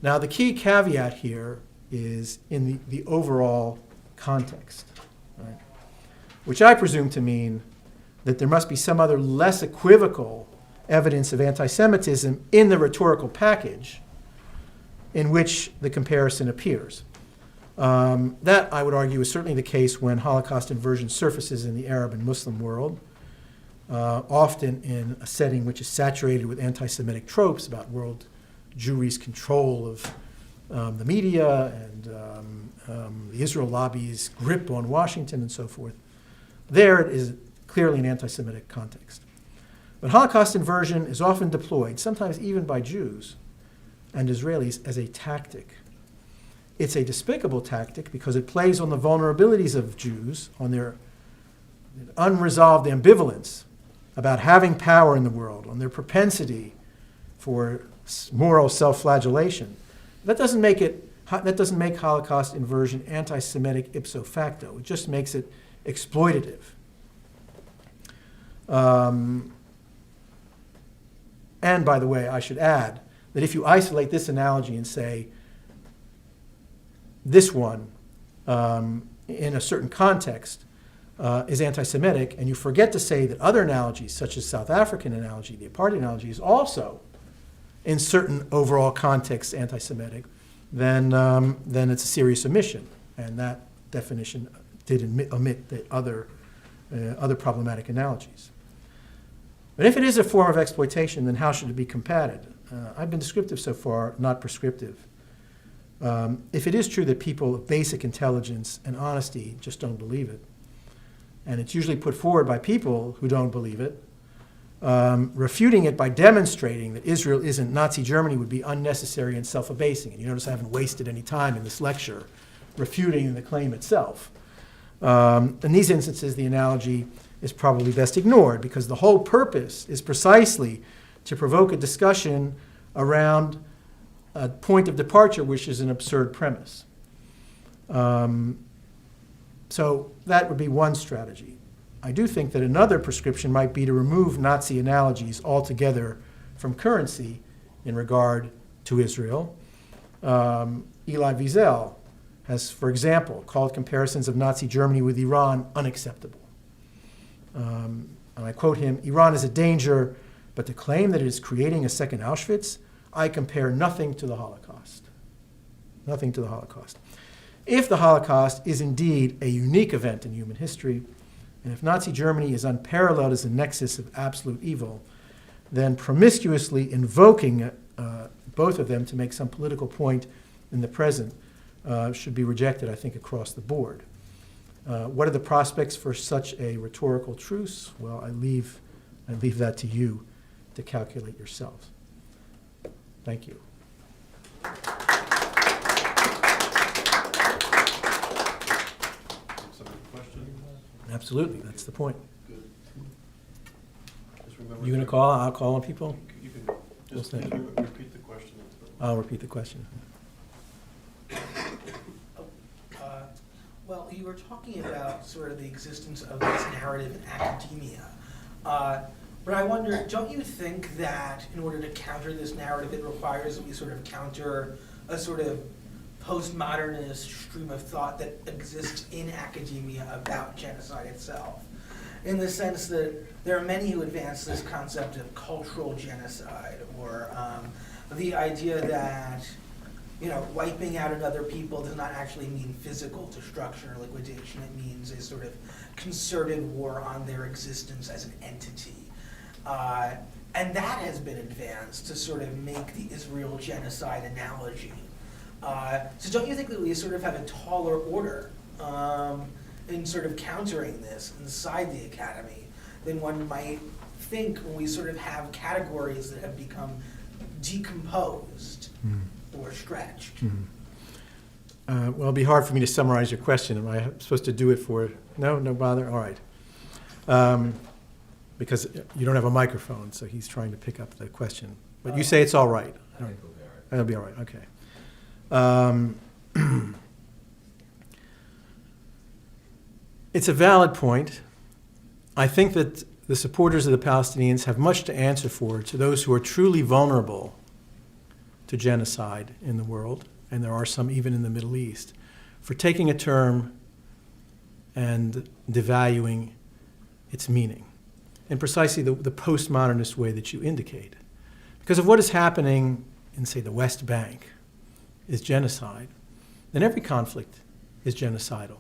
Speaker 2: Now, the key caveat here is in the overall context, right? Which I presume to mean that there must be some other less equivocal evidence of anti-Semitism in the rhetorical package in which the comparison appears. That, I would argue, is certainly the case when Holocaust inversion surfaces in the Arab and Muslim world, often in a setting which is saturated with anti-Semitic tropes about world Jewry's control of the media and the Israel lobby's grip on Washington and so forth. There it is clearly an anti-Semitic context. But Holocaust inversion is often deployed, sometimes even by Jews and Israelis, as a tactic. It's a despicable tactic because it plays on the vulnerabilities of Jews, on their unresolved ambivalence about having power in the world, on their propensity for moral self-flagellation. That doesn't make Holocaust inversion anti-Semitic ipso facto. It just makes it exploitative. And by the way, I should add that if you isolate this analogy and say this one in a certain context is anti-Semitic, and you forget to say that other analogies, such as South African analogy, the apartheid analogy, is also in certain overall contexts anti-Semitic, then it's a serious omission. And that definition did omit the other problematic analogies. But if it is a form of exploitation, then how should it be combated? I've been descriptive so far, not prescriptive. If it is true that people of basic intelligence and honesty just don't believe it, and it's usually put forward by people who don't believe it, refuting it by demonstrating that Israel isn't Nazi Germany would be unnecessary and self-abasing. And you notice I haven't wasted any time in this lecture refuting the claim itself. In these instances, the analogy is probably best ignored because the whole purpose is precisely to provoke a discussion around a point of departure, which is an absurd premise. So that would be one strategy. I do think that another prescription might be to remove Nazi analogies altogether from currency in regard to Israel. Elie Wiesel has, for example, called comparisons of Nazi Germany with Iran unacceptable. And I quote him, "Iran is a danger, but to claim that it is creating a second Auschwitz, I compare nothing to the Holocaust." Nothing to the Holocaust. If the Holocaust is indeed a unique event in human history, and if Nazi Germany is unparalleled as a nexus of absolute evil, then promiscuously invoking both of them to make some political point in the present should be rejected, I think, across the board. What are the prospects for such a rhetorical truce? Well, I leave that to you to calculate yourselves. Thank you. Absolutely, that's the point.
Speaker 1: Good. Just remember.
Speaker 2: You gonna call? I'll call on people.
Speaker 1: You can just
Speaker 2: We'll say.
Speaker 1: repeat the question.
Speaker 2: I'll repeat the question.
Speaker 3: Well, you were talking about sort of the existence of this narrative in academia. But I wonder, don't you think that in order to counter this narrative, it requires that we sort of counter a sort of postmodernist stream of thought that exists in academia about genocide itself? In the sense that there are many who advance this concept of cultural genocide, or the idea that wiping out another people does not actually mean physical destruction or liquidation. It means a sort of concerted war on their existence as an entity. And that has been advanced to sort of make the Israel genocide analogy. So don't you think that we sort of have a taller order in sort of countering this inside the academy than one might think when we sort of have categories that have become decomposed or stretched?
Speaker 2: Well, it'll be hard for me to summarize your question. Am I supposed to do it for? No bother? All right. Because you don't have a microphone, so he's trying to pick up the question. But you say it's all right.
Speaker 4: I think it'll be all right.
Speaker 2: It'll be all right, okay. It's a valid point. I think that the supporters of the Palestinians have much to answer for to those who are truly vulnerable to genocide in the world, and there are some even in the Middle East, for taking a term and devaluing its meaning in precisely the postmodernist way that you indicate. Because if what is happening in, say, the West Bank is genocide, then every conflict is genocidal.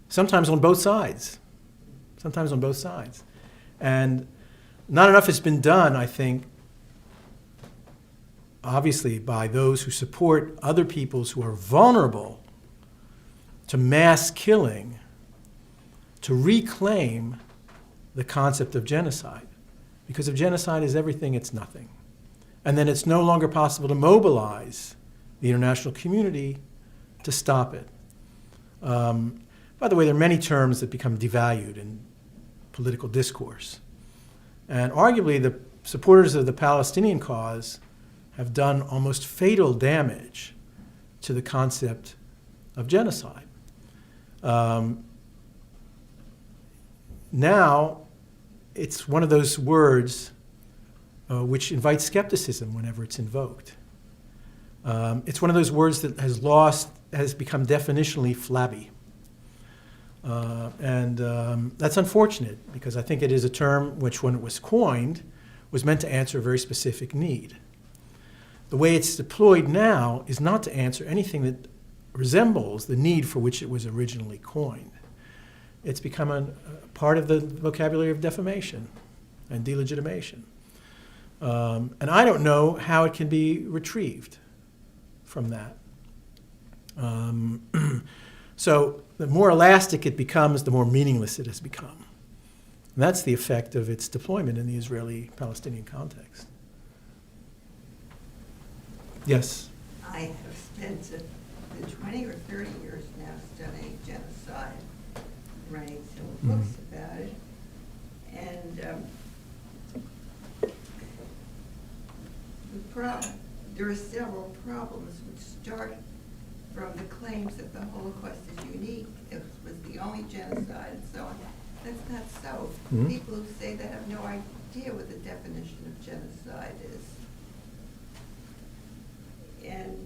Speaker 2: Sometimes on both sides. And not enough has been done, I think, obviously by those who support other peoples who are vulnerable to mass killing, to reclaim the concept of genocide. Because if genocide is everything, it's nothing. And then it's no longer possible to mobilize the international community to stop it. By the way, there are many terms that become devalued in political discourse. And arguably, the supporters of the Palestinian cause have done almost fatal damage to the concept of genocide. Now, it's one of those words which invites skepticism whenever it's invoked. It's one of those words that has become definitionally flabby. And that's unfortunate, because I think it is a term which, when it was coined, was meant to answer a very specific need. The way it's deployed now is not to answer anything that resembles the need for which it was originally coined. It's become a part of the vocabulary of defamation and delegitimation. And I don't know how it can be retrieved from that. So the more elastic it becomes, the more meaningless it has become. And that's the effect of its deployment in the Israeli-Palestinian context. Yes?
Speaker 5: I have spent 20 or 30 years now studying genocide, writing several books about it. And there are several problems which start from the claims that the Holocaust is unique, it was the only genocide and so on. That's not so. People who say that have no idea what the definition of genocide is. And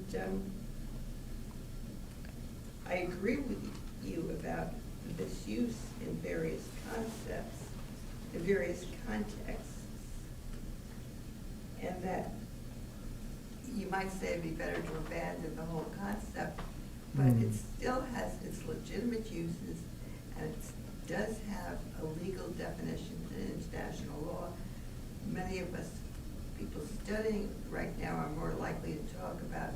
Speaker 5: I agree with you about the misuse in various concepts, in various contexts, and that you might say it'd be better to abandon the whole concept, but it still has its legitimate uses, and it does have a legal definition in international law. Many of us, people studying right now, are more likely to talk about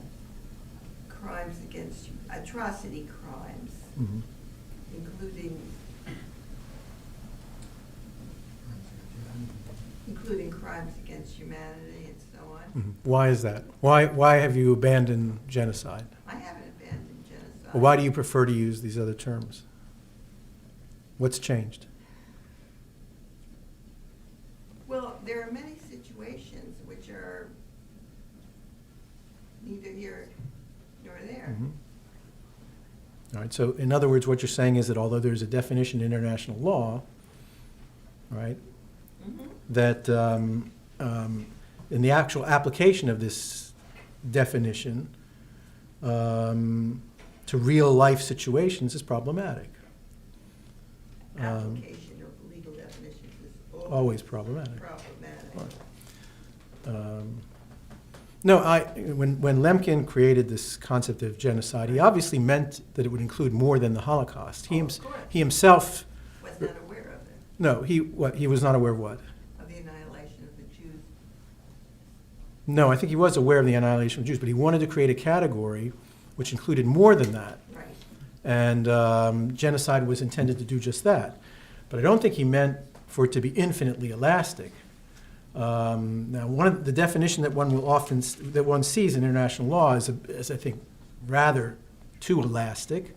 Speaker 5: crimes against, atrocity crimes, including crimes against humanity and so on.
Speaker 2: Why is that? Why have you abandoned genocide?
Speaker 5: I haven't abandoned genocide.
Speaker 2: Or why do you prefer to use these other terms? What's changed?
Speaker 5: Well, there are many situations which are neither here nor there.
Speaker 2: All right, so in other words, what you're saying is that although there's a definition in international law, right, that in the actual application of this definition to real life situations is problematic.
Speaker 5: Application of legal definitions is
Speaker 2: Always problematic.
Speaker 5: problematic.
Speaker 2: No, when Lemkin created this concept of genocide, he obviously meant that it would include more than the Holocaust. He himself,
Speaker 5: Was not aware of it,
Speaker 2: no, he was not aware of what?
Speaker 5: of the annihilation of the Jews.
Speaker 2: No, I think he was aware of the annihilation of Jews, but he wanted to create a category which included more than that.
Speaker 5: Right.
Speaker 2: And genocide was intended to do just that. But I don't think he meant for it to be infinitely elastic. Now, the definition that one sees in international law is I think, rather too elastic,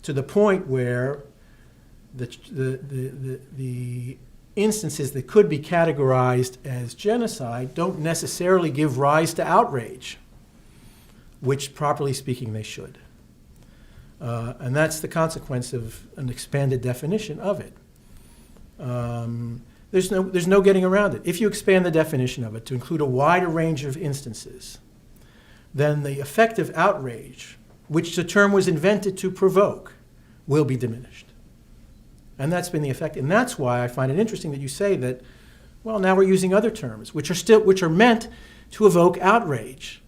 Speaker 2: to the point where the instances that could be categorized as genocide don't necessarily give rise to outrage, which, properly speaking, they should. And that's the consequence of an expanded definition of it. There's no getting around it. If you expand the definition of it to include a wider range of instances, then the effective outrage, which the term was invented to provoke, will be diminished. And that's been the effect. And that's why I find it interesting that you say that, well, now we're using other terms, which are meant to evoke outrage.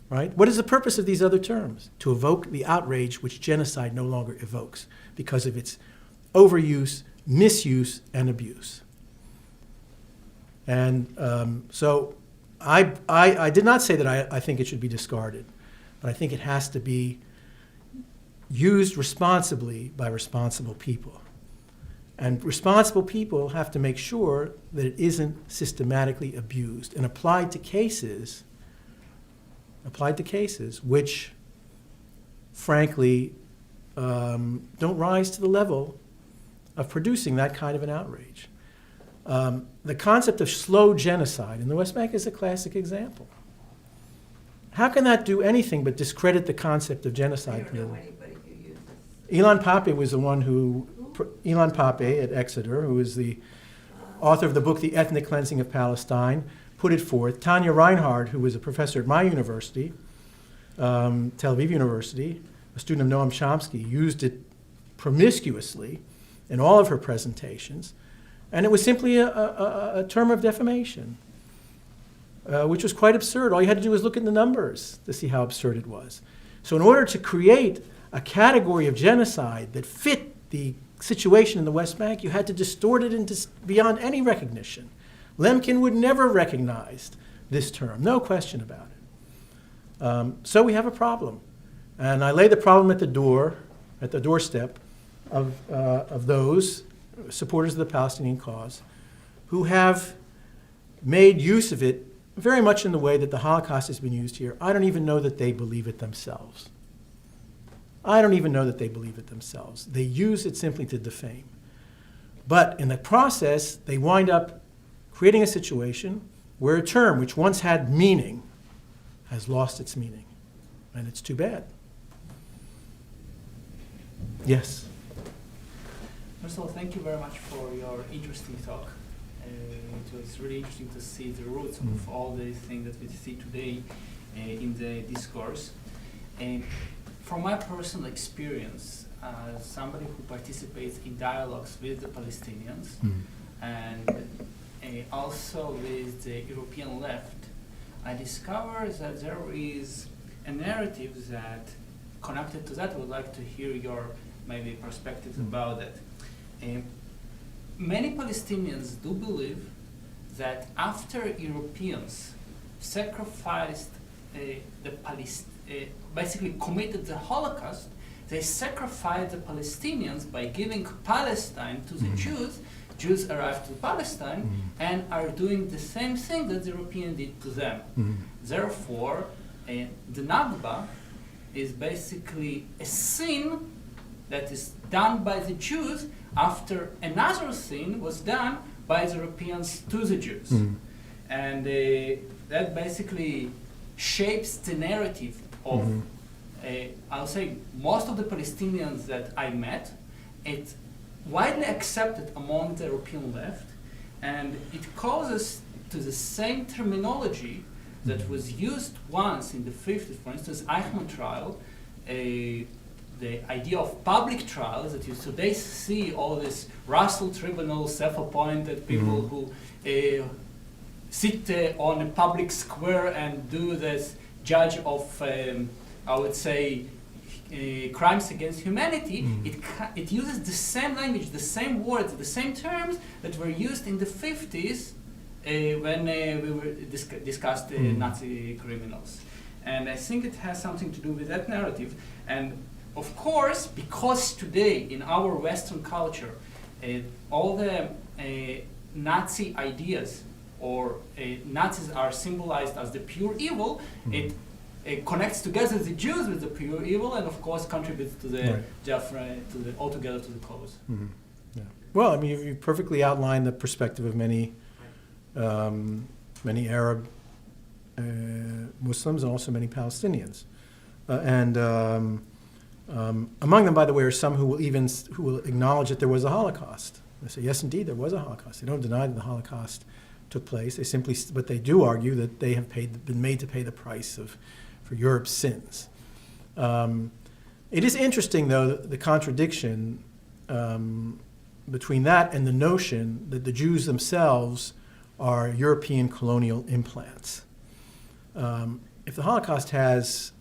Speaker 2: Right? What is the purpose of these other terms? To evoke the outrage which genocide no longer evokes because of its overuse, misuse, and abuse. And so I did not say that I think it should be discarded, but I think it has to be used responsibly by responsible people. And responsible people have to make sure that it isn't systematically abused and applied to cases which, frankly, don't rise to the level of producing that kind of an outrage. The concept of slow genocide in the West Bank is a classic example. How can that do anything but discredit the concept of
Speaker 5: I
Speaker 2: genocide?
Speaker 5: don't know anybody who uses.
Speaker 2: Ilan Pappé was the one Ilan Pappé at Exeter, who is the author of the book The Ethnic Cleansing of Palestine, put it forth. Tanya Reinhardt, who was a professor at my university, Tel Aviv University, a student of Noam Chomsky, used it promiscuously in all of her presentations. And it was simply a term of defamation, which was quite absurd. All you had to do was look at the numbers to see how absurd it was. So in order to create a category of genocide that fit the situation in the West Bank, you had to distort it into beyond any recognition. Lemkin would never have recognized this term, no question about it. So we have a problem. And I lay the problem at the doorstep of those supporters of the Palestinian cause who have made use of it very much in the way that the Holocaust has been used here. I don't even know that they believe it themselves. They use it simply to defame. But in the process, they wind up creating a situation where a term which once had meaning has lost its meaning. And it's too bad. Yes?
Speaker 4: First of all, thank you very much for your interesting talk. It was really interesting to see the roots of all the things that we see today in the discourse. From my personal experience, as somebody who participates in dialogues with the Palestinians and also with the European left, I discovered that there is a narrative that connected to that. I would like to hear your maybe perspectives about it. Many Palestinians do believe that after Europeans sacrificed basically committed the Holocaust, they sacrificed the Palestinians by giving Palestine to the Jews. Jews arrived to Palestine and are doing the same thing that the Europeans did to them. Therefore, the Nakba is basically a sin that is done by the Jews after another sin was done by the Europeans to the Jews. And that basically shapes the narrative of I'll say most of the Palestinians that I met, it's widely accepted among the European left, and it causes to the same terminology that was used once in the 50s, for instance, Eichmann trial, the idea of public trials that you today see all these Russell tribunals, self-appointed people who sit on a public square and do this judge of, I would say, crimes against humanity. It uses the same language, the same words, the same terms that were used in the 50s when we were discussed Nazi criminals. And I think it has something to do with that narrative. And of course, because today in our Western culture, all the Nazi ideas or Nazis are symbolized as the pure evil, it connects together the Jews with the pure evil, and of course contributes to the altogether to the cause.
Speaker 2: Yeah. Well, I mean, you perfectly outlined the perspective of many Arab Muslims and also many Palestinians, and among them, by the way, are some who will acknowledge that there was a Holocaust. They say, yes, indeed, there was a Holocaust. They don't deny that the Holocaust took place. They simply, but they do argue that they have been made to pay the price for Europe's sins. It is interesting, though, the contradiction between that and the notion that the Jews themselves are European colonial implants. If the Holocaust has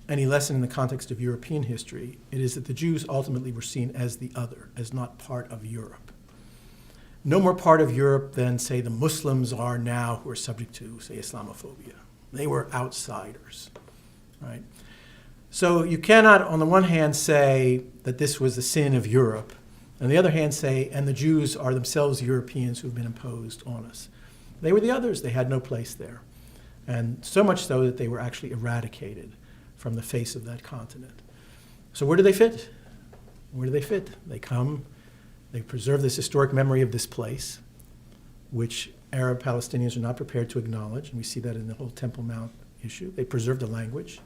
Speaker 2: any lesson in the context of European history, it is that the Jews ultimately were seen as the other, as not part of Europe. No more part of Europe than, say, the Muslims are now who are subject to, say, Islamophobia. They were outsiders, right? So you cannot, on the one hand, say that this was the sin of Europe, on the other hand say, and the Jews are themselves Europeans who have been imposed on us. They were the others. They had no place there. And so much so that they were actually eradicated from the face of that continent. So where do they fit? Where do they fit? They come, they preserve this historic memory of this place, which Arab Palestinians are not prepared to acknowledge, and we see that in the whole Temple Mount issue. They preserve the language,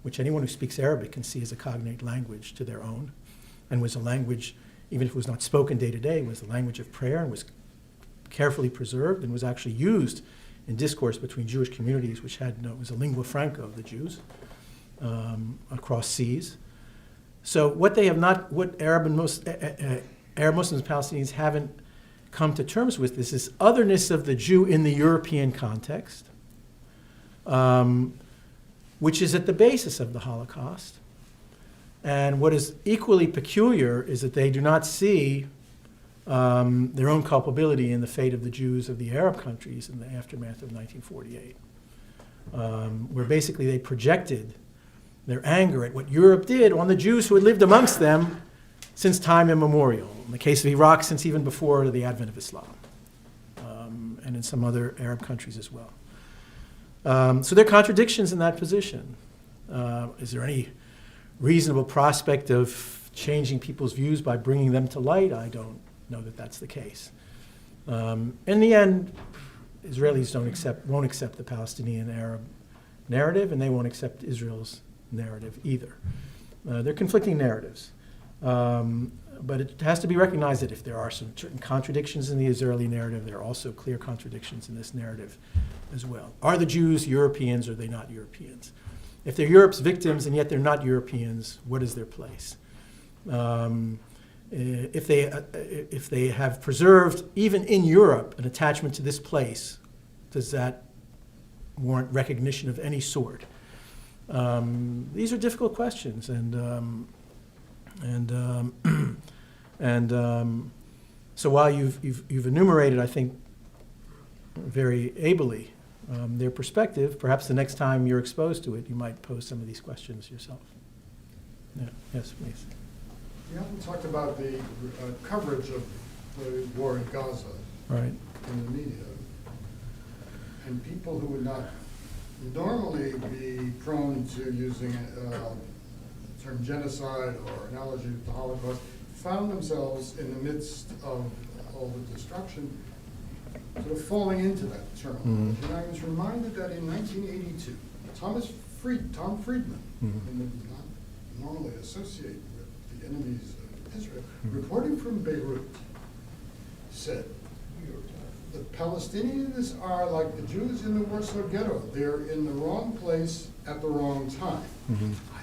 Speaker 2: which anyone who speaks Arabic can see as a cognate language to their own, and was a language, even if it was not spoken day to day, was the language of prayer and was carefully preserved and was actually used in discourse between Jewish communities, which had it was a lingua franca of the Jews across seas. So what Arab Muslims and Palestinians haven't come to terms with is this otherness of the Jew in the European context, which is at the basis of the Holocaust. And what is equally peculiar is that they do not see their own culpability in the fate of the Jews of the Arab countries in the aftermath of 1948, where basically they projected their anger at what Europe did on the Jews who had lived amongst them since time immemorial. In the case of Iraq, since even before the advent of Islam, and in some other Arab countries as well. So there are contradictions in that position. Is there any reasonable prospect of changing people's views by bringing them to light? I don't know that that's the case. In the end, Israelis won't accept the Palestinian Arab narrative, and they won't accept Israel's narrative either. They're conflicting narratives. But it has to be recognized that if there are some certain contradictions in the Israeli narrative, there are also clear contradictions in this narrative as well. Are the Jews Europeans or are they not Europeans? If they're Europe's victims and yet they're not Europeans, what is their place? If they have preserved, even in Europe, an attachment to this place, does that warrant recognition of any sort? These are difficult questions, so while you've enumerated, I think, very ably their perspective, perhaps the next time you're exposed to it, you might pose some of these questions yourself. Yeah. Yes, please.
Speaker 6: You haven't talked about the coverage of the war in Gaza
Speaker 2: Right.
Speaker 6: in the media. And people who would not normally be prone to using the term genocide or analogy to the Holocaust found themselves in the midst of all the destruction sort of falling into that terminology. And I was reminded that in 1982, Tom Friedman, whom we do not normally associate with the enemies of Israel, reporting from Beirut, said, the Palestinians are like the Jews in the Warsaw Ghetto. They're in the wrong place at the wrong time. I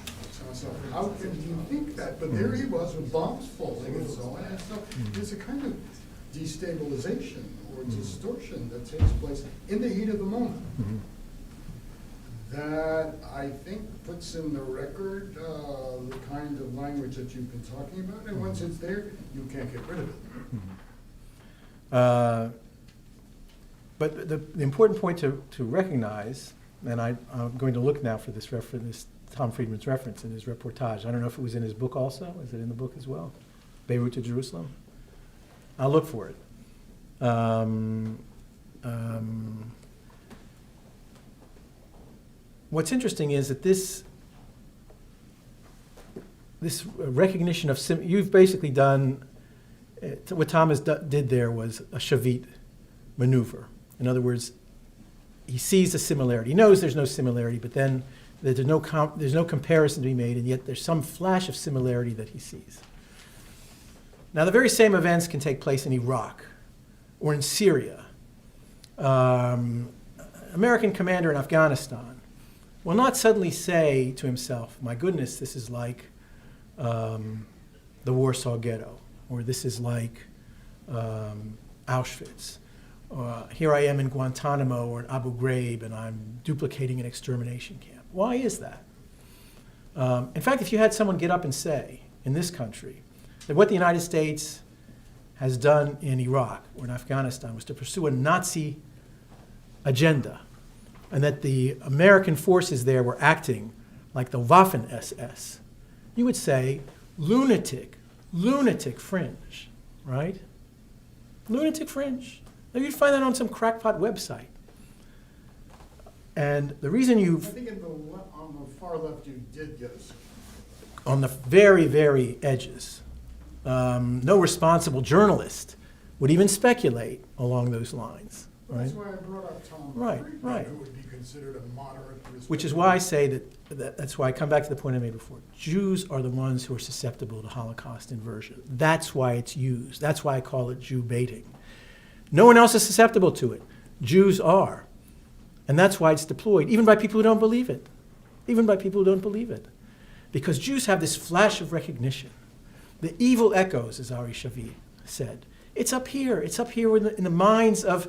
Speaker 6: thought to myself, how can he think that? But there he was with bombs falling and so on. And so there's a kind of destabilization or distortion that takes place in the heat of the moment that I think puts in the record the kind of language that you've been talking about. And once it's there, you can't get rid of it.
Speaker 2: But the important point to recognize, and I'm going to look now for this Tom Friedman's reference in his reportage. I don't know if it was in his book also. Is it in the book as well? Beirut to Jerusalem? I'll look for it. What's interesting is that this recognition of you've basically done what Thomas did there was a Shavit maneuver. In other words, he sees a similarity. He knows there's no similarity, but then there's no comparison to be made, and yet there's some flash of similarity that he sees. Now, the very same events can take place in Iraq or in Syria. American commander in Afghanistan will not suddenly say to himself, my goodness, this is like the Warsaw Ghetto, or this is like Auschwitz. Here I am in Guantanamo or in Abu Ghraib, and I'm duplicating an extermination camp. Why is that? In fact, if you had someone get up and say, in this country, that what the United States has done in Iraq or in Afghanistan was to pursue a Nazi agenda, and that the American forces there were acting like the Waffen-SS, you would say, lunatic fringe, right? Lunatic fringe. Now, you'd find that on some crackpot website. And the reason
Speaker 6: I think on the far left you did get us.
Speaker 2: on the very, very edges, no responsible journalist would even speculate along those lines. Right?
Speaker 6: That's why I brought up Tom Friedman,
Speaker 2: Right.
Speaker 6: who would be considered a moderate.
Speaker 2: Which is why I say that's why I come back to the point I made before. Jews are the ones who are susceptible to Holocaust inversion. That's why it's used. That's why I call it Jew baiting. No one else is susceptible to it. Jews are. And that's why it's deployed, even by people who don't believe it. Even by people who don't believe it. Because Jews have this flash of recognition. The evil echoes, as Ari Shavi said. It's up here. It's up here in the minds of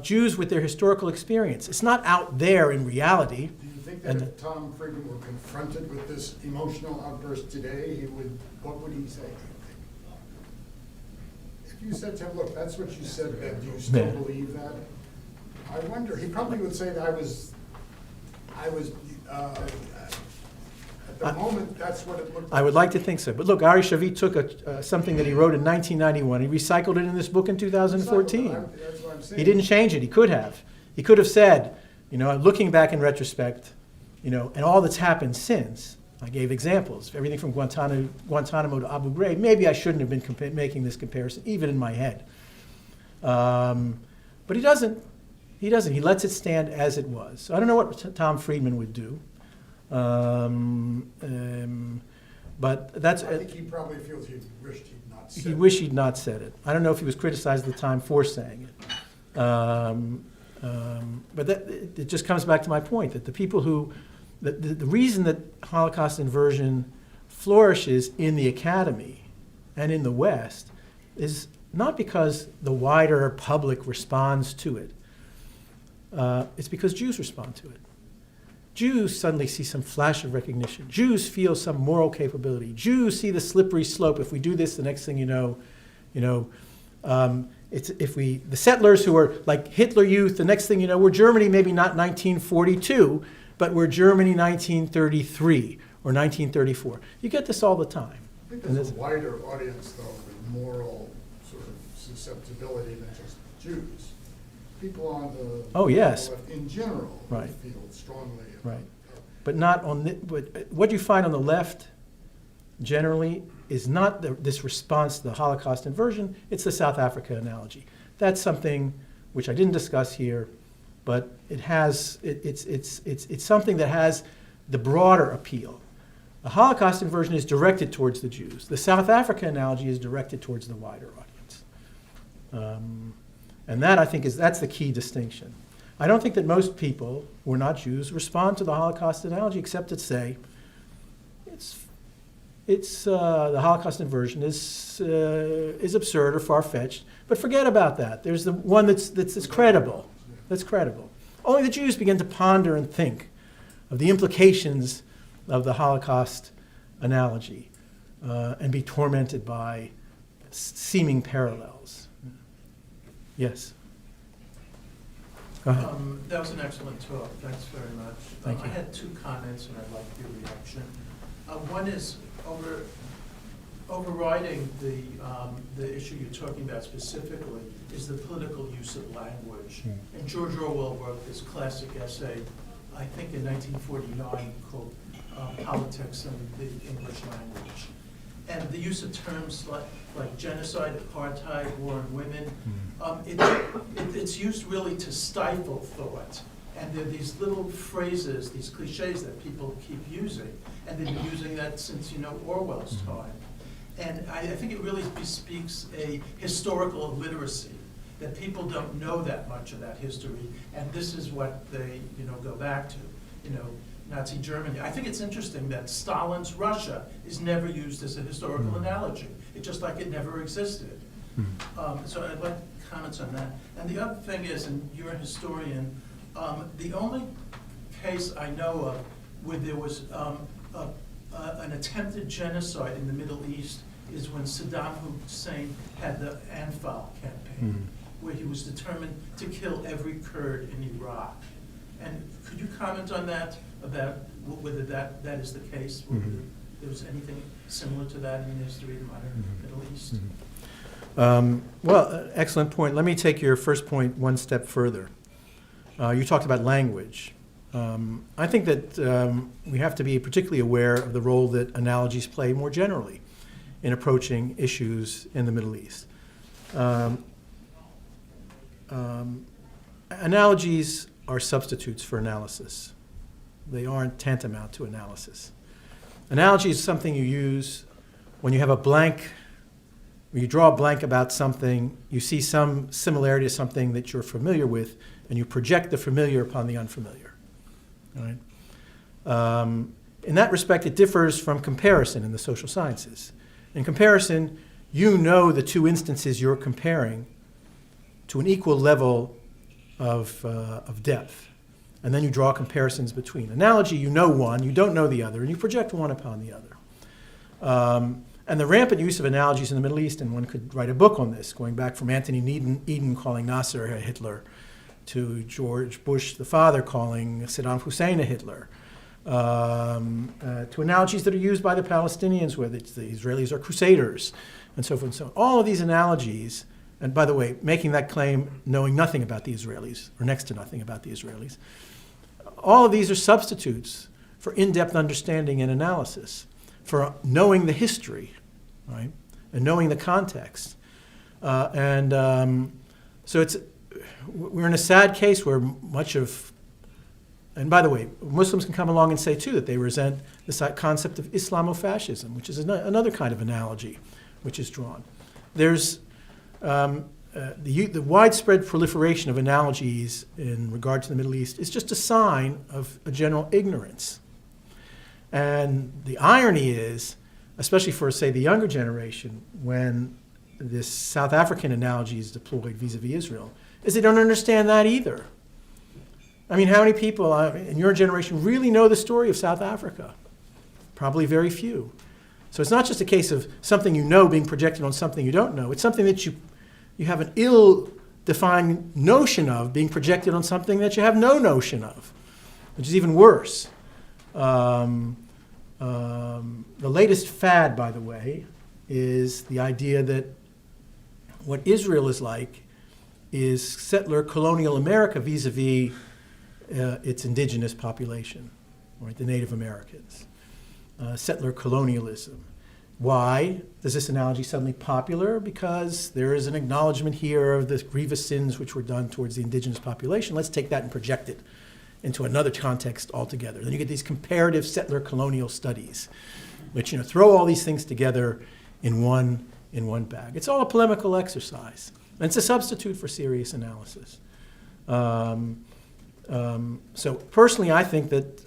Speaker 2: Jews with their historical experience. It's not out there in reality.
Speaker 6: Do you think that if Tom Friedman were confronted with this emotional outburst today, what would he say? If you said to him, look, that's what you said, Ben, do you still believe that? I wonder, he probably would say that I was at the moment, that's what it looked like.
Speaker 2: I would like to think so. But look, Ari Shavi took something that he wrote in 1991. He recycled it in this book in 2014.
Speaker 6: That's what I'm saying.
Speaker 2: He didn't change it. He could have. He could have said, looking back in retrospect, and all that's happened since, I gave examples, everything from Guantanamo to Abu Ghraib. Maybe I shouldn't have been making this comparison, even in my head. But he doesn't. He doesn't. He lets it stand as it was. So I don't know what Tom Friedman would do. But that's.
Speaker 6: I think he probably feels he wished he'd not said it.
Speaker 2: He wished he'd not said it. I don't know if he was criticized at the time for saying it. But it just comes back to my point that the people who, the reason that Holocaust inversion flourishes in the academy and in the West is not because the wider public responds to it. It's because Jews respond to it. Jews suddenly see some flash of recognition. Jews feel some moral capability. Jews see the slippery slope. If we do this, the next thing you know, the settlers who are like Hitler Youth, the next thing you know, we're Germany maybe not 1942, but we're Germany 1933 or 1934. You get this all the time.
Speaker 6: I think there's a wider audience, though, with moral sort of susceptibility than just Jews. People on the
Speaker 2: yes,
Speaker 6: left in general
Speaker 2: right.
Speaker 6: feel strongly about
Speaker 2: right. But not on but what you find on the left generally is not this response to the Holocaust inversion. It's the South Africa analogy. That's something which I didn't discuss here, but it's something that has the broader appeal. The Holocaust inversion is directed towards the Jews. The South Africa analogy is directed towards the wider audience. And that, I think, that's the key distinction. I don't think that most people who are not Jews respond to the Holocaust analogy except to say the Holocaust inversion is absurd or far-fetched, but forget about that. There's the one that's credible. That's credible. Only the Jews begin to ponder and think of the implications of the Holocaust analogy and be tormented by seeming parallels. Yes? Go ahead.
Speaker 7: That was an excellent talk. Thanks very much.
Speaker 2: Thank you.
Speaker 7: I had 2 comments, and I'd like your reaction. One is overriding the issue you're talking about specifically is the political use of language. And George Orwell wrote this classic essay, I think in 1949, called Politics and the English Language. And the use of terms like genocide, apartheid, war on women, it's used really to stifle thought. And there are these little phrases, these cliches that people keep using, and they've been using that since, Orwell's time. And I think it really bespeaks a historical illiteracy, that people don't know that much of that history, and this is what they, go back to, Nazi Germany. I think it's interesting that Stalin's Russia is never used as a historical analogy. It's just like it never existed. So I'd like comments on that. And the other thing is, and you're a historian, the only case I know of where there was an attempted genocide in the Middle East is when Saddam Hussein had the Anfal campaign, where he was determined to kill every Kurd in Iraq. And could you comment on that, about whether that is the case, whether there was anything similar to that in the history of the modern Middle East?
Speaker 2: Well, excellent point. Let me take your first point one step further. You talked about language. I think that we have to be particularly aware of the role that analogies play more generally in approaching issues in the Middle East. Analogies are substitutes for analysis. They aren't tantamount to analysis. Analogy is something you use when you have a blank, when you draw a blank about something, you see some similarity to something that you're familiar with, and you project the familiar upon the unfamiliar. All right? In that respect, it differs from comparison in the social sciences. In comparison, you know the 2 instances you're comparing to an equal level of depth. And then you draw comparisons between. Analogy, you know one, you don't know the other, and you project one upon the other. And the rampant use of analogies in the Middle East, and one could write a book on this, going back from Anthony Eden calling Nasser a Hitler, to George Bush, the father, calling Saddam Hussein a Hitler, to analogies that are used by the Palestinians, where the Israelis are crusaders, and so forth and so on. All of these analogies, and by the way, making that claim knowing nothing about the Israelis, or next to nothing about the Israelis, all of these are substitutes for in-depth understanding and analysis, for knowing the history, right, and knowing the context. So we're in a sad case where much of, and by the way, Muslims can come along and say too that they resent the concept of Islamofascism, which is another kind of analogy which is drawn. There's the widespread proliferation of analogies in regard to the Middle East is just a sign of a general ignorance. And the irony is, especially for, say, the younger generation, when this South African analogy is deployed vis-a-vis Israel, is they don't understand that either. I mean, how many people in your generation really know the story of South Africa? Probably very few. So it's not just a case of something you know being projected on something you don't know. It's something that you have an ill-defined notion of being projected on something that you have no notion of, which is even worse. The latest fad, by the way, is the idea that what Israel is like is settler colonial America vis-a-vis its indigenous population, right, the Native Americans. Settler colonialism. Why is this analogy suddenly popular? Because there is an acknowledgement here of the grievous sins which were done towards the indigenous population. Let's take that and project it into another context altogether. Then you get these comparative settler colonial studies, which throw all these things together in one bag. It's all a polemical exercise, and it's a substitute for serious analysis. So personally, I think that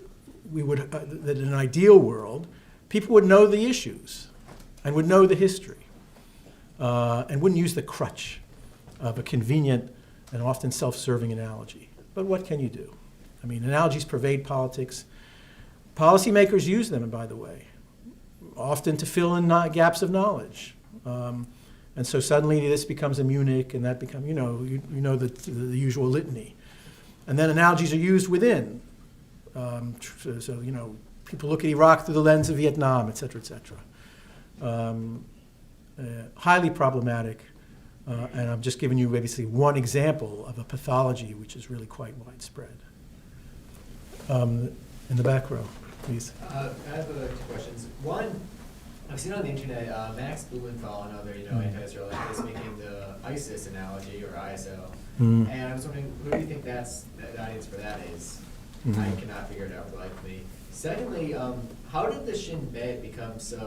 Speaker 2: that in an ideal world, people would know the issues and would know the history and wouldn't use the crutch of a convenient and often self-serving analogy. But what can you do? I mean, analogies pervade politics. Policymakers use them, by the way, often to fill in gaps of knowledge. And so suddenly this becomes a Munich, and that becomes, the usual litany. And then analogies are used within. People look at Iraq through the lens of Vietnam, et cetera, et cetera. Highly problematic. And I'm just giving you basically one example of a pathology which is really quite widespread. In the back row, please.
Speaker 8: I have two questions. One, I've seen on the internet Max Blumenthal and other anti-Israelites making the ISIS analogy or ISO, and I was wondering who do you think the audience for that is? I cannot figure it out for the life of me. Secondly, how did the Shin Bet become such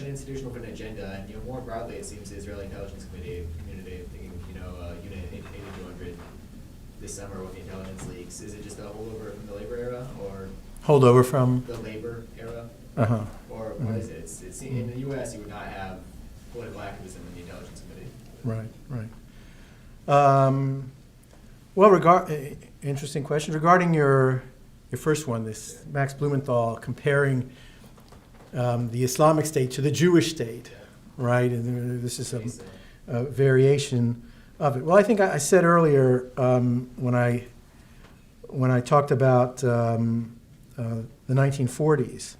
Speaker 8: an institution with an agenda? And more broadly, it seems the Israeli intelligence community, thinking Unit 8200 this summer with the intelligence leaks. Is it just a holdover from the labor era, or
Speaker 2: holdover from
Speaker 8: the labor era? Or what is it? It's in the U.S. you would not have political activism in the intelligence committee.
Speaker 2: Right. Interesting question. Regarding your first one, this Max Blumenthal comparing the Islamic State to the Jewish state, right? And this is a variation of it. Well, I think I said earlier when I talked about the 1940s,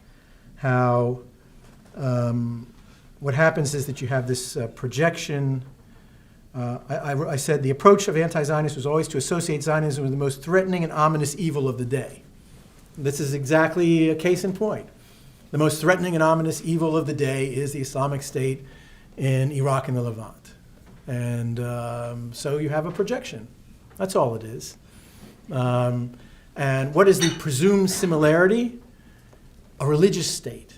Speaker 2: how what happens is that you have this projection. I said the approach of anti-Zionists was always to associate Zionism with the most threatening and ominous evil of the day. This is exactly a case in point. The most threatening and ominous evil of the day is the Islamic State in Iraq and the Levant. And so you have a projection. That's all it is. And what is the presumed similarity? A religious state.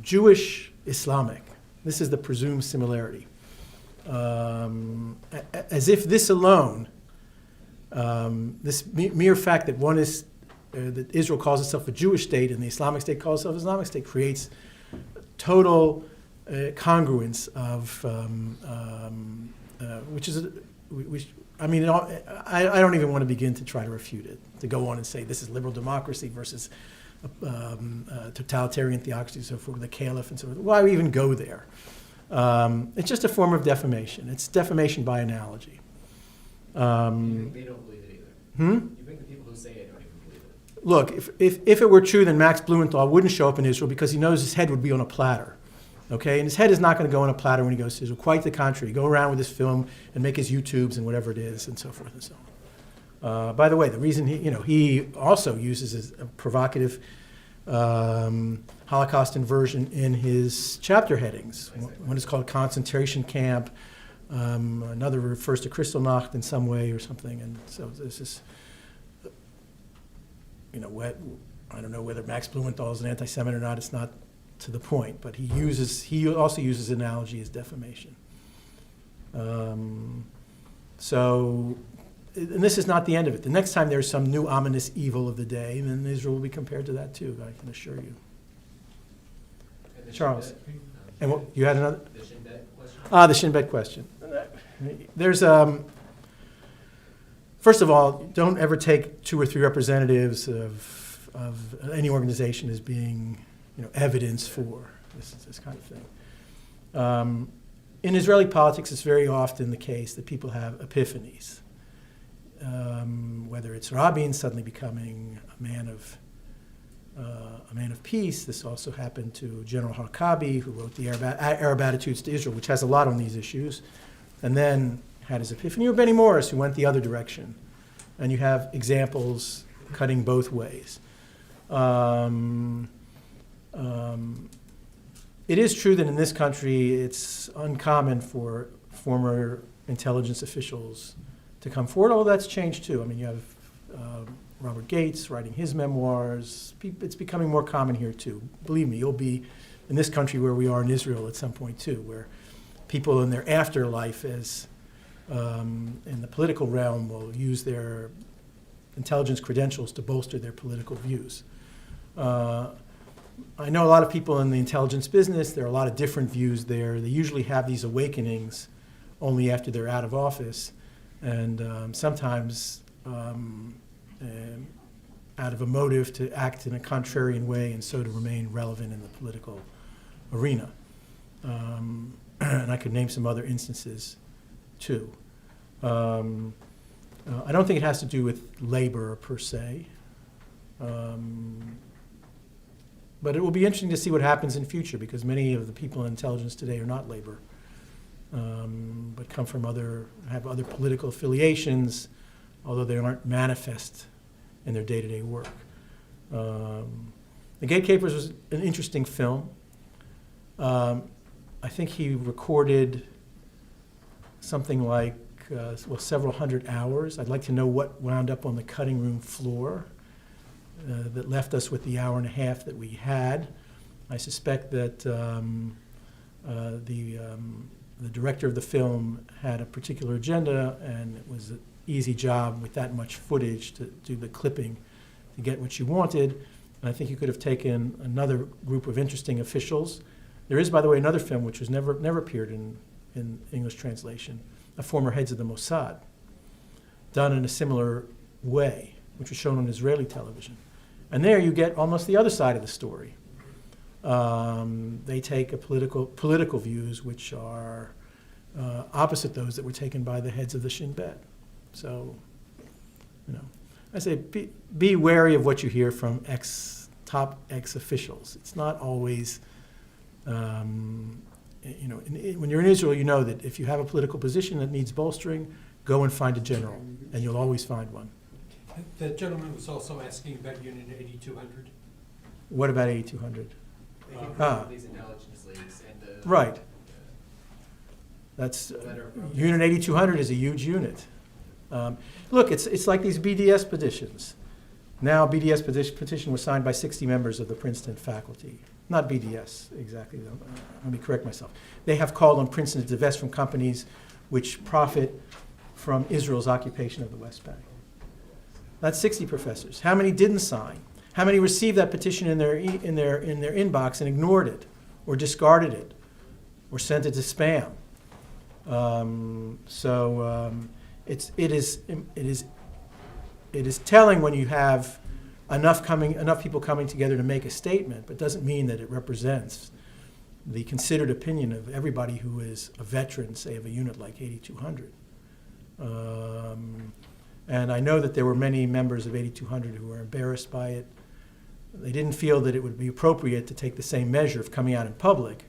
Speaker 2: Jewish, Islamic. This is the presumed similarity. As if this alone, this mere fact that one is, that Israel calls itself a Jewish state and the Islamic State calls itself an Islamic State, creates total congruence of, I don't even want to begin to try to refute it, to go on and say this is liberal democracy versus totalitarian theocracy, so forth, the caliph and so forth. Why even go there? It's just a form of defamation. It's defamation by analogy.
Speaker 8: You think they don't believe it either? You think the people who say it don't even believe it?
Speaker 2: Look, if it were true, then Max Blumenthal wouldn't show up in Israel because he knows his head would be on a platter. Okay, and his head is not going to go on a platter when he goes to Israel. Quite the contrary. Go around with his film and make his YouTubes and whatever it is, and so forth and so on. By the way, the reason he also uses a provocative Holocaust inversion in his chapter headings. One is called concentration camp. Another refers to Kristallnacht in some way or something. And so this is, I don't know whether Max Blumenthal is an anti-Semite or not. It's not to the point, but he also uses analogy as defamation. And this is not the end of it. The next time there's some new ominous evil of the day, then Israel will be compared to that too, I can assure you. Charles. And what, you had another?
Speaker 8: The Shin Bet question?
Speaker 2: The Shin Bet question. There's, first of all, don't ever take 2 or 3 representatives of any organization as being evidence for this kind of thing. In Israeli politics, it's very often the case that people have epiphanies. Whether it's Rabin suddenly becoming a man of peace. This also happened to General Harkabi, who wrote the Arab Attitudes to Israel, which has a lot on these issues, and then had his epiphany. Or Benny Morris, who went the other direction. And you have examples cutting both ways. It is true that in this country, it's uncommon for former intelligence officials to come forward, although that's changed too. I mean, you have Robert Gates writing his memoirs. It's becoming more common here too. Believe me, you'll be in this country where we are in Israel at some point too, where people in their afterlife as in the political realm will use their intelligence credentials to bolster their political views. I know a lot of people in the intelligence business. There are a lot of different views there. They usually have these awakenings only after they're out of office, and sometimes out of a motive to act in a contrarian way and so to remain relevant in the political arena. And I could name some other instances too. I don't think it has to do with labor per se. But it will be interesting to see what happens in future, because many of the people in intelligence today are not labor, but come from have other political affiliations, although they aren't manifest in their day-to-day work. The Gatekeepers was an interesting film. I think he recorded something like several hundred hours. I'd like to know what wound up on the cutting room floor that left us with the hour and a half that we had. I suspect that the director of the film had a particular agenda, and it was an easy job with that much footage to do the clipping to get what you wanted. And I think you could have taken another group of interesting officials. There is, by the way, another film which was never appeared in English translation, of former heads of the Mossad, done in a similar way, which was shown on Israeli television. And there you get almost the other side of the story. They take political views which are opposite those that were taken by the heads of the Shin Bet. So, I say be wary of what you hear from top ex-officials. It's not always, when you're in Israel, you know that if you have a political position that needs bolstering, go and find a general, and you'll always find one.
Speaker 9: The gentleman was also asking about Unit 8200.
Speaker 2: What about 8200?
Speaker 8: They came from these intelligence leagues and the
Speaker 2: Right. That's Unit 8200 is a huge unit. Look, it's like these BDS petitions. Now, BDS petition was signed by 60 members of the Princeton faculty. Not BDS exactly, though. Let me correct myself. They have called on Princeton to divest from companies which profit from Israel's occupation of the West Bank. That's 60 professors. How many didn't sign? How many received that petition in their inbox and ignored it, or discarded it, or sent it to spam? It is telling when you have enough people coming together to make a statement, but doesn't mean that it represents the considered opinion of everybody who is a veteran, say, of a unit like 8200. And I know that there were many members of 8200 who were embarrassed by it. They didn't feel that it would be appropriate to take the same measure of coming out in public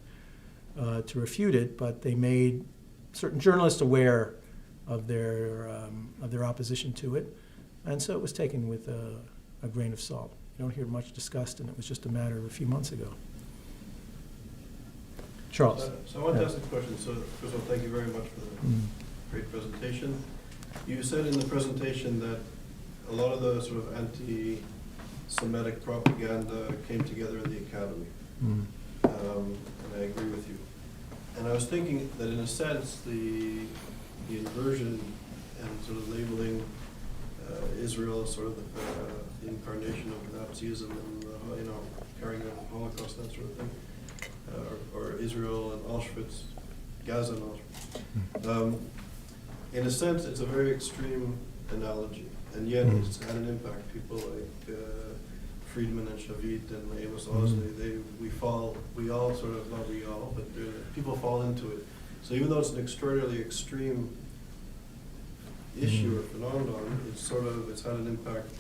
Speaker 2: to refute it, but they made certain journalists aware of their opposition to it, and so it was taken with a grain of salt. You don't hear much discussed, and it was just a matter of a few months ago. Charles.
Speaker 1: So I want to ask a question. So first of all, thank you very much for the great presentation. You said in the presentation that a lot of the sort of anti-Semitic propaganda came together in the academy, and I agree with you. And I was thinking that in a sense, the inversion and sort of labeling Israel as sort of the incarnation of Nazism and carrying out the Holocaust, that sort of thing, or Israel and Auschwitz, Gaza and Auschwitz. In a sense, it's a very extreme analogy, and yet it's had an impact. People like Friedman and Shavit and Amos Oz, people fall into it. So even though it's an extraordinarily extreme issue or phenomenon, it's had an impact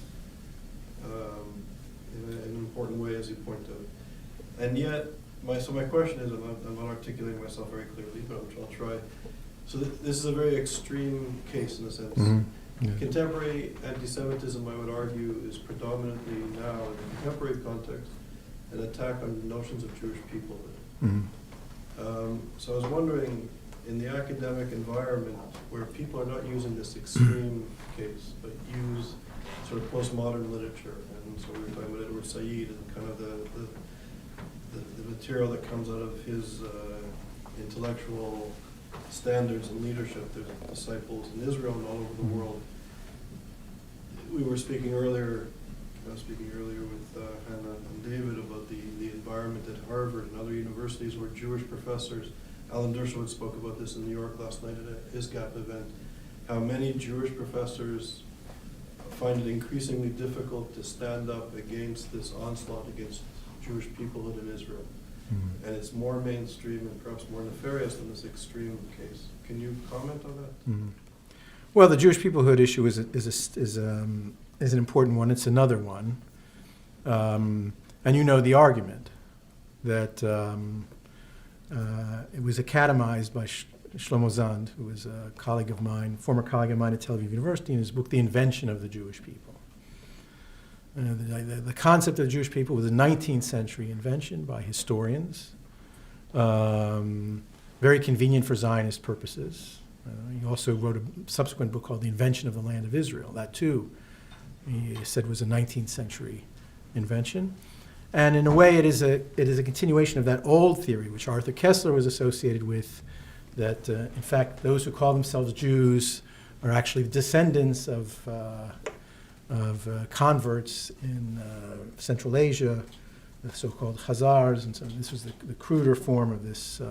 Speaker 1: in an important way, as you point out. And yet, my question is, I'm not articulating myself very clearly, but I'll try. So this is a very extreme case in a sense. Yeah. Contemporary anti-Semitism, I would argue, is predominantly now, in the contemporary context, an attack on notions of Jewish peoplehood.
Speaker 2: Mhm.
Speaker 1: So I was wondering, in the academic environment, where people are not using this extreme case, but use sort of postmodern literature, and so we were talking about Edward Said and kind of the material that comes out of his intellectual standards and leadership. There's disciples in Israel and all over the world. We were speaking earlier, I was speaking earlier with Hannah and David about the environment at Harvard and other universities where Jewish professors, Alan Dershowitz spoke about this in New York last night at a ISGAP event, how many Jewish professors find it increasingly difficult to stand up against this onslaught against Jewish peoplehood in Israel.
Speaker 2: Mhm.
Speaker 1: And it's more mainstream and perhaps more nefarious than this extreme case. Can you comment on that?
Speaker 2: Mhm. Well, the Jewish peoplehood issue is an important one. It's another one. And you know the argument that it was academized by Shlomo Zand, who was a colleague of mine, former colleague of mine at Tel Aviv University, in his book, The Invention of the Jewish People. The concept of the Jewish people was a 19th century invention by historians, very convenient for Zionist purposes. He also wrote a subsequent book called The Invention of the Land of Israel. That, too, he said was a 19th century invention. And in a way, it is a continuation of that old theory, which Arthur Koestler was associated with, that, in fact, those who call themselves Jews are actually descendants of converts in Central Asia, the so-called Khazars, and so this was the cruder form of this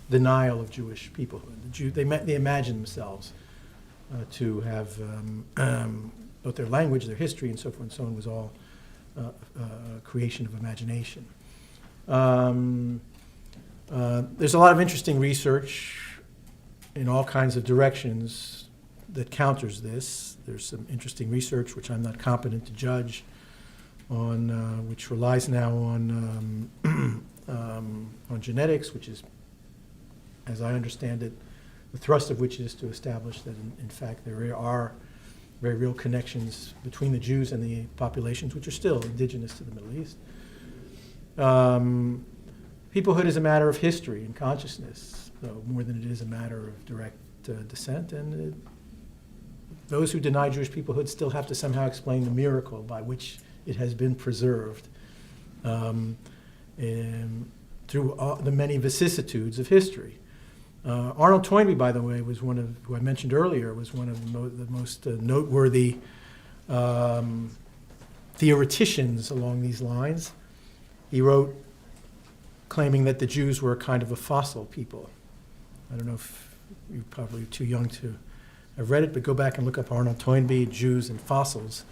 Speaker 2: denial of Jewish peoplehood. They imagined themselves to have both their language, their history, and so forth and so on was all a creation of imagination. There's a lot of interesting research in all kinds of directions that counters this. There's some interesting research, which I'm not competent to judge, on which relies now on genetics, which is, as I understand it, the thrust of which is to establish that, in fact, there are very real connections between the Jews and the populations, which are still indigenous to the Middle East. Peoplehood is a matter of history and consciousness, though, more than it is a matter of direct descent. And those who deny Jewish peoplehood still have to somehow explain the miracle by which it has been preserved through the many vicissitudes of history. Arnold Toynbee, by the way, was one of, who I mentioned earlier, was one of the most noteworthy theoreticians along these lines. He wrote claiming that the Jews were a kind of a fossil people. I don't know if you're probably too young to have read it, but go back and look up Arnold Toynbee, Jews and Fossils,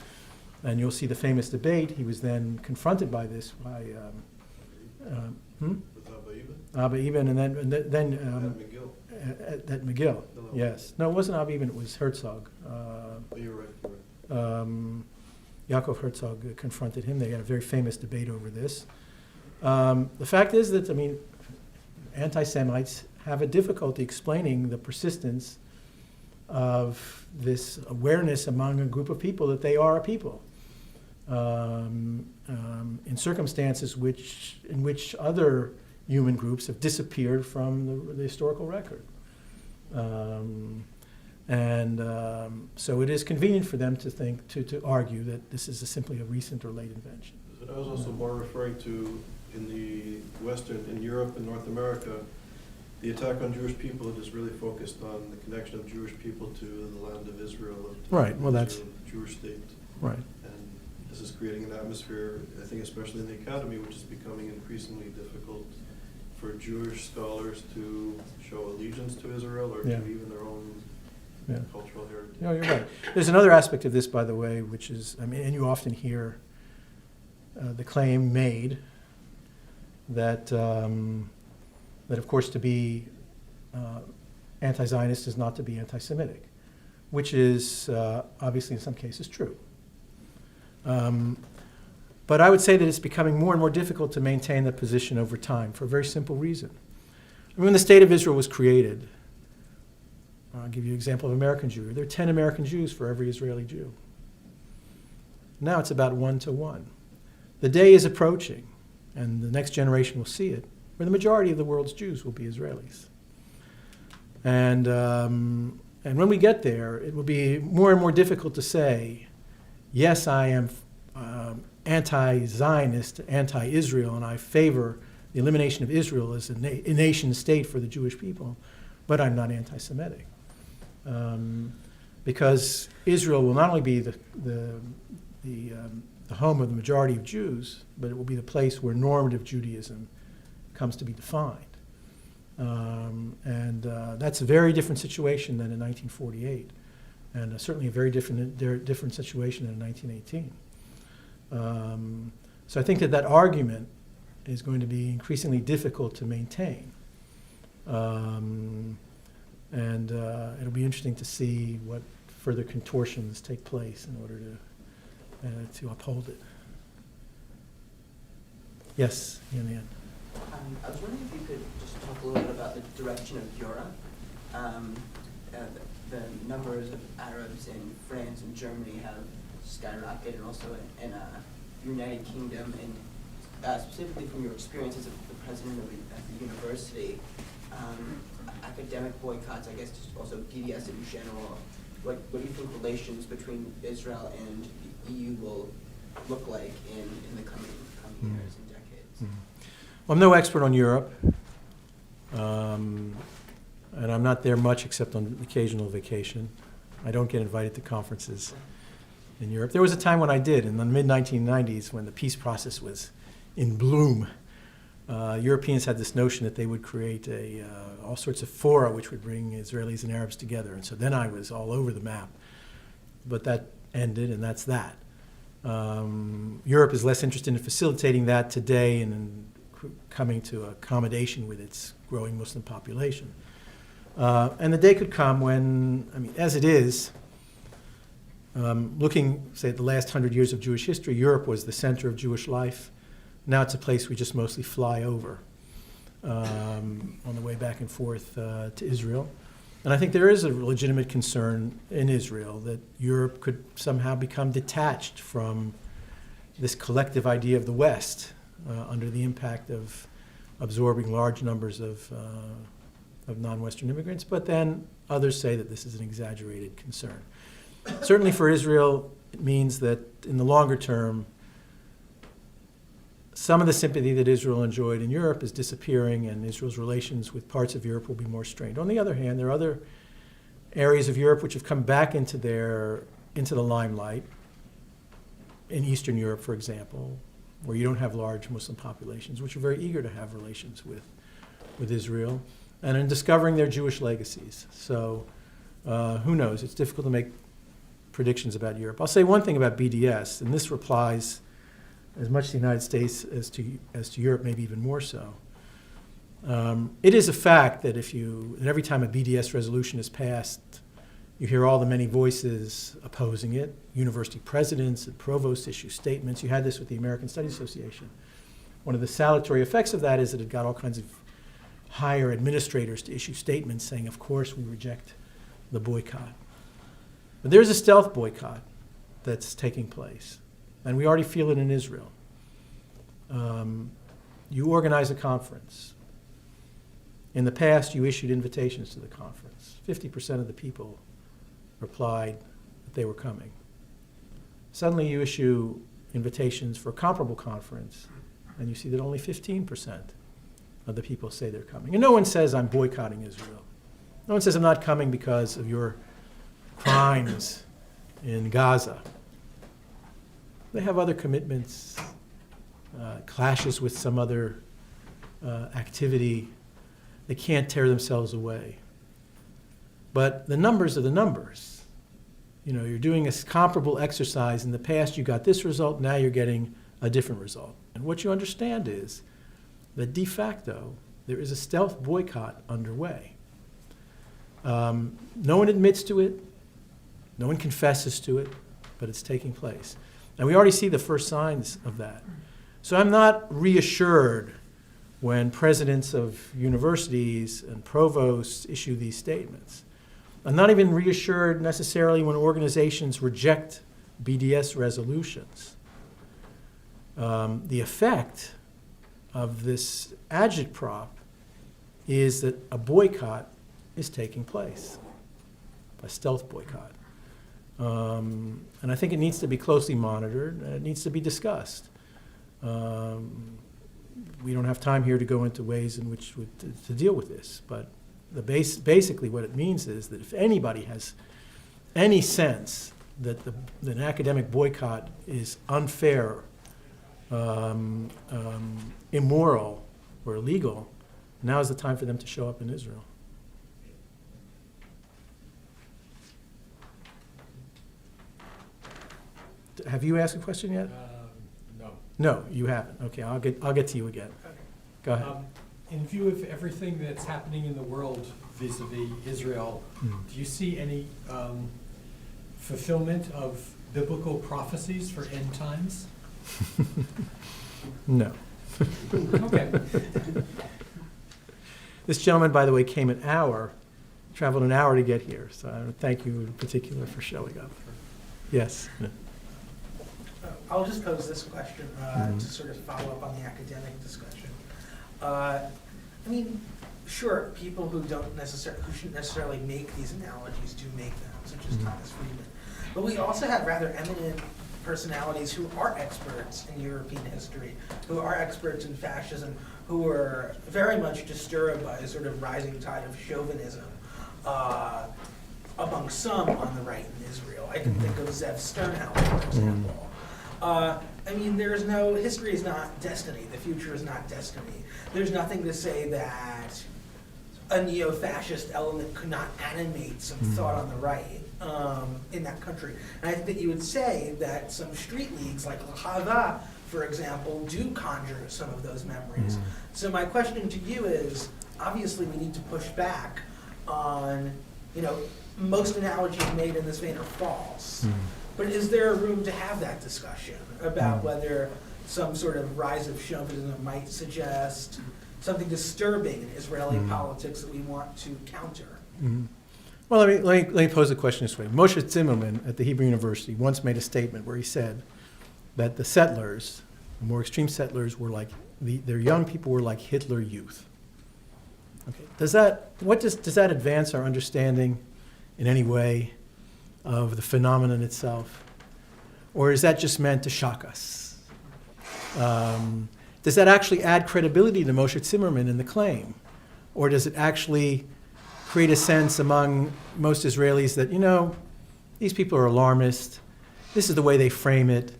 Speaker 2: and you'll see the famous debate. He was then confronted by this by
Speaker 1: With Abba Eban?
Speaker 2: Abba Eban, and then
Speaker 1: McGill.
Speaker 2: at McGill.
Speaker 1: No.
Speaker 2: Yes. No, it wasn't Abba Eban, it was Herzog.
Speaker 1: Oh, you're right.
Speaker 2: Yaakov Herzog confronted him. They had a very famous debate over this. The fact is that, anti-Semites have a difficulty explaining the persistence of this awareness among a group of people that they are a people, in circumstances in which other human groups have disappeared from the historical record. So it is convenient for them to think, to argue that this is simply a recent or late invention.
Speaker 1: But I was also more referring to in Europe and North America, the attack on Jewish people is really focused on the connection of Jewish people to the land of Israel.
Speaker 2: Right, well, that's-
Speaker 1: the Jewish state.
Speaker 2: Right.
Speaker 1: And this is creating an atmosphere, I think especially in the academy, which is becoming increasingly difficult for Jewish scholars to show allegiance to Israel or
Speaker 2: Yeah.
Speaker 1: to even their own
Speaker 2: Yeah.
Speaker 1: cultural heritage.
Speaker 2: No, you're right. There's another aspect of this, by the way, which is, and you often hear the claim made that, that of course to be anti-Zionist is not to be anti-Semitic, which is obviously in some cases true. But I would say that it's becoming more and more difficult to maintain that position over time for a very simple reason. When the State of Israel was created, I'll give you an example of American Jew. There are 10 American Jews for every Israeli Jew. Now it's about 1 to 1. The day is approaching and the next generation will see it, where the majority of the world's Jews will be Israelis. And when we get there, it will be more and more difficult to say, yes, I am anti-Zionist, anti-Israel, and I favor the elimination of Israel as a nation state for the Jewish people, but I'm not anti-Semitic. Because Israel will not only be the home of the majority of Jews, but it will be the place where normative Judaism comes to be defined. That's a very different situation than in 1948, and certainly a very different situation than in 1918. So I think that argument is going to be increasingly difficult to maintain. It'll be interesting to see what further contortions take place in order to uphold it. Yes, Yan.
Speaker 10: I was wondering if you could just talk a little bit about the direction of Europe. The numbers of Arabs in France and Germany have skyrocketed, and also in United Kingdom, and specifically from your experience as the president of the university, academic boycotts, I guess, just also BDS in general. What do you think relations between Israel and the EU will look like in the coming years and decades?
Speaker 2: Well, I'm no expert on Europe, and I'm not there much except on occasional vacation. I don't get invited to conferences in Europe. There was a time when I did, in the mid-1990s, when the peace process was in bloom. Europeans had this notion that they would create all sorts of fora which would bring Israelis and Arabs together, and so then I was all over the map. But that ended, and that's that. Europe is less interested in facilitating that today and in coming to accommodation with its growing Muslim population. And the day could come when, as it is, looking, say, at the last 100 years of Jewish history, Europe was the center of Jewish life. Now it's a place we just mostly fly over on the way back and forth to Israel. And I think there is a legitimate concern in Israel that Europe could somehow become detached from this collective idea of the West under the impact of absorbing large numbers of non-Western immigrants. But then others say that this is an exaggerated concern. Certainly for Israel, it means that in the longer term, some of the sympathy that Israel enjoyed in Europe is disappearing, and Israel's relations with parts of Europe will be more strained. On the other hand, there are other areas of Europe which have come back into the limelight. In Eastern Europe, for example, where you don't have large Muslim populations, which are very eager to have relations with Israel, and in discovering their Jewish legacies. So who knows? It's difficult to make predictions about Europe. I'll say one thing about BDS, and this applies as much to the United States as to Europe, maybe even more so. It is a fact that every time a BDS resolution is passed, you hear all the many voices opposing it. University presidents and provosts issue statements. You had this with the American Studies Association. One of the salutary effects of that is that it got all kinds of higher administrators to issue statements saying, of course, we reject the boycott. But there's a stealth boycott that's taking place. And we already feel it in Israel. You organize a conference. In the past, you issued invitations to the conference. 50% of the people replied that they were coming. Suddenly you issue invitations for a comparable conference, and you see that only 15% of the people say they're coming. And no one says, I'm boycotting Israel. No one says, I'm not coming because of your crimes in Gaza. They have other commitments, clashes with some other activity. They can't tear themselves away. But the numbers are the numbers. You're doing a comparable exercise. In the past, you got this result. Now you're getting a different result. And what you understand is that de facto, there is a stealth boycott underway. No one admits to it. No one confesses to it, but it's taking place. And we already see the first signs of that. So I'm not reassured when presidents of universities and provosts issue these statements. I'm not even reassured necessarily when organizations reject BDS resolutions. The effect of this agitprop is that a boycott is taking place, a stealth boycott. And I think it needs to be closely monitored, and it needs to be discussed. We don't have time here to go into ways in which to deal with this, but basically what it means is that if anybody has any sense that an academic boycott is unfair, immoral, or illegal, now is the time for them to show up in Israel. Have you asked a question yet?
Speaker 9: No.
Speaker 2: No, you haven't. Okay, I'll get to you again. Go ahead.
Speaker 9: In view of everything that's happening in the world vis-a-vis Israel, do you see any fulfillment of biblical prophecies for end times?
Speaker 2: No.
Speaker 9: Okay.
Speaker 2: This gentleman, by the way, came traveled an hour to get here, so I thank you in particular for showing up. Yes.
Speaker 3: I'll just pose this question to sort of follow up on the academic discussion. I mean, sure, people who shouldn't necessarily make these analogies do make them, such as Thomas Friedman. But we also have rather eminent personalities who are experts in European history, who are experts in fascism, who are very much disturbed by a sort of rising tide of chauvinism among some on the right in Israel. I can think of Zev Sternhauer, for example. I mean, history is not destiny. The future is not destiny. There's nothing to say that a neo-fascist element could not animate some thought on the right in that country. And I think that you would say that some street leagues like La Hava, for example, do conjure some of those memories. So my question to you is, obviously we need to push back on, most analogies made in this vein are false. But is there a room to have that discussion about whether some sort of rise of chauvinism might suggest something disturbing in Israeli politics that we want to counter?
Speaker 2: Well, let me pose the question this way. Moshe Zimmerman at the Hebrew University once made a statement where he said that the settlers, the more extreme settlers, were like their young people were like Hitler Youth. Okay. Does that advance our understanding in any way of the phenomenon itself? Or is that just meant to shock us? Does that actually add credibility to Moshe Zimmerman in the claim? Or does it actually create a sense among most Israelis that, these people are alarmist, this is the way they frame it,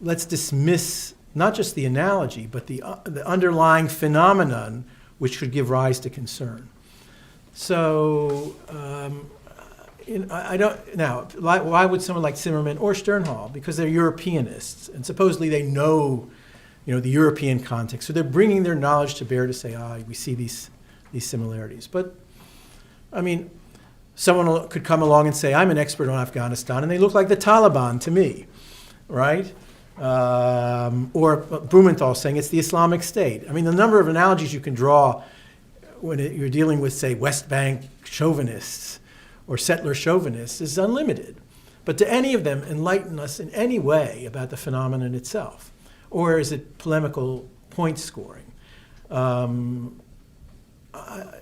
Speaker 2: let's dismiss not just the analogy, but the underlying phenomenon which could give rise to concern. So, I don't, now, why would someone like Zimmerman or Sternhal? Because they're Europeanists, and supposedly they know, the European context. So they're bringing their knowledge to bear to say, we see these similarities. But, I mean, someone could come along and say, I'm an expert on Afghanistan, and they look like the Taliban to me, right? Or Blumenthal saying it's the Islamic State. I mean, the number of analogies you can draw when you're dealing with, say, West Bank chauvinists or settler chauvinists is unlimited. But do any of them enlighten us in any way about the phenomenon itself? Or is it polemical point scoring?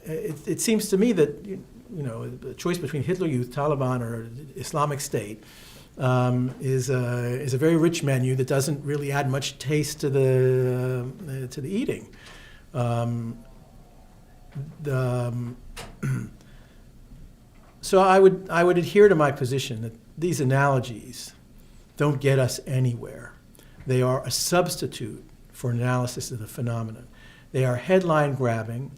Speaker 2: It seems to me that the choice between Hitler Youth, Taliban, or Islamic State is a very rich menu that doesn't really add much taste to the eating. So I would adhere to my position that these analogies don't get us anywhere. They are a substitute for analysis of the phenomenon. They are headline grabbing,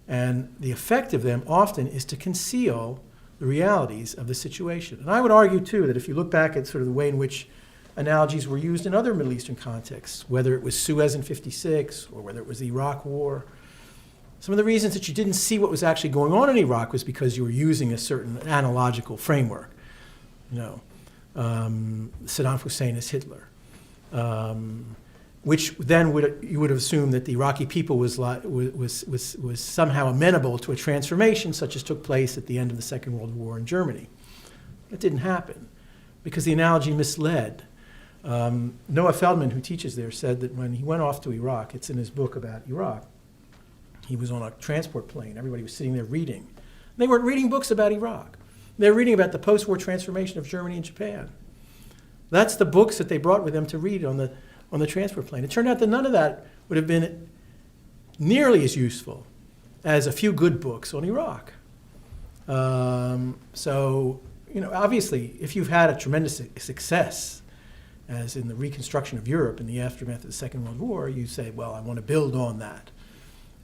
Speaker 2: and the effect of them often is to conceal the realities of the situation. And I would argue, too, that if you look back at sort of the way in which analogies were used in other Middle Eastern contexts, whether it was Suez in '56 or whether it was the Iraq War, some of the reasons that you didn't see what was actually going on in Iraq was because you were using a certain analogical framework. Saddam Hussein is Hitler. Which then you would have assumed that the Iraqi people was somehow amenable to a transformation such as took place at the end of the Second World War in Germany. That didn't happen because the analogy misled. Noah Feldman, who teaches there, said that when he went off to Iraq, it's in his book about Iraq, he was on a transport plane. Everybody was sitting there reading. They weren't reading books about Iraq. They were reading about the post-war transformation of Germany and Japan. That's the books that they brought with them to read on the transport plane. It turned out that none of that would have been nearly as useful as a few good books on Iraq. So, obviously, if you've had a tremendous success, as in the reconstruction of Europe in the aftermath of the Second World War, you say, well, I want to build on that.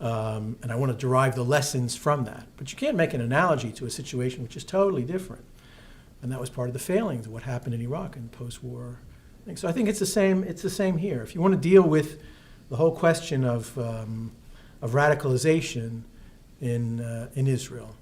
Speaker 2: And I want to derive the lessons from that. But you can't make an analogy to a situation which is totally different. And that was part of the failings of what happened in Iraq in post-war things. So I think it's the same here. If you want to deal with the whole question of radicalization in Israel,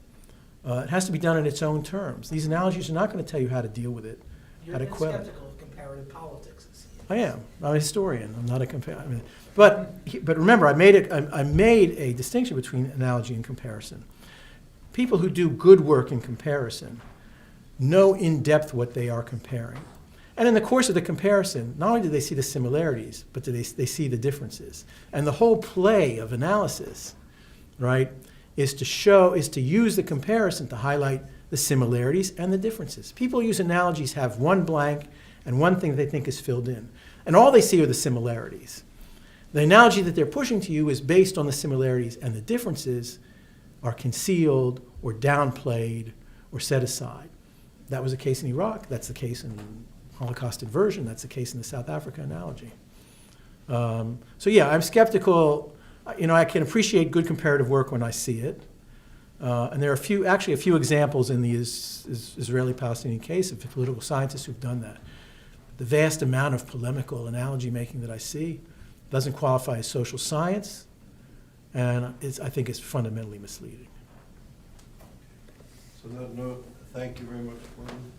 Speaker 2: it has to be done in its own terms. These analogies are not going to tell you how to deal with it,
Speaker 3: You're
Speaker 2: how to quell it.
Speaker 3: skeptical of comparative politics, it seems.
Speaker 2: I am. I'm a historian. I'm not a comparator. But remember, I made a distinction between analogy and comparison. People who do good work in comparison know in depth what they are comparing. And in the course of the comparison, not only do they see the similarities, but they see the differences. And the whole play of analysis, right, is to use the comparison to highlight the similarities and the differences. People who use analogies have one blank and one thing they think is filled in. And all they see are the similarities. The analogy that they're pushing to you is based on the similarities, and the differences are concealed or downplayed or set aside. That was the case in Iraq. That's the case in Holocaust inversion. That's the case in the South Africa analogy. So yeah, I'm skeptical. I can appreciate good comparative work when I see it. And there are a few examples in the Israeli-Palestinian case of political scientists who've done that. The vast amount of polemical analogy making that I see doesn't qualify as social science, and I think it's fundamentally misleading.
Speaker 1: So on that note, thank you very much, Gordon.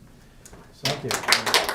Speaker 2: Thank you.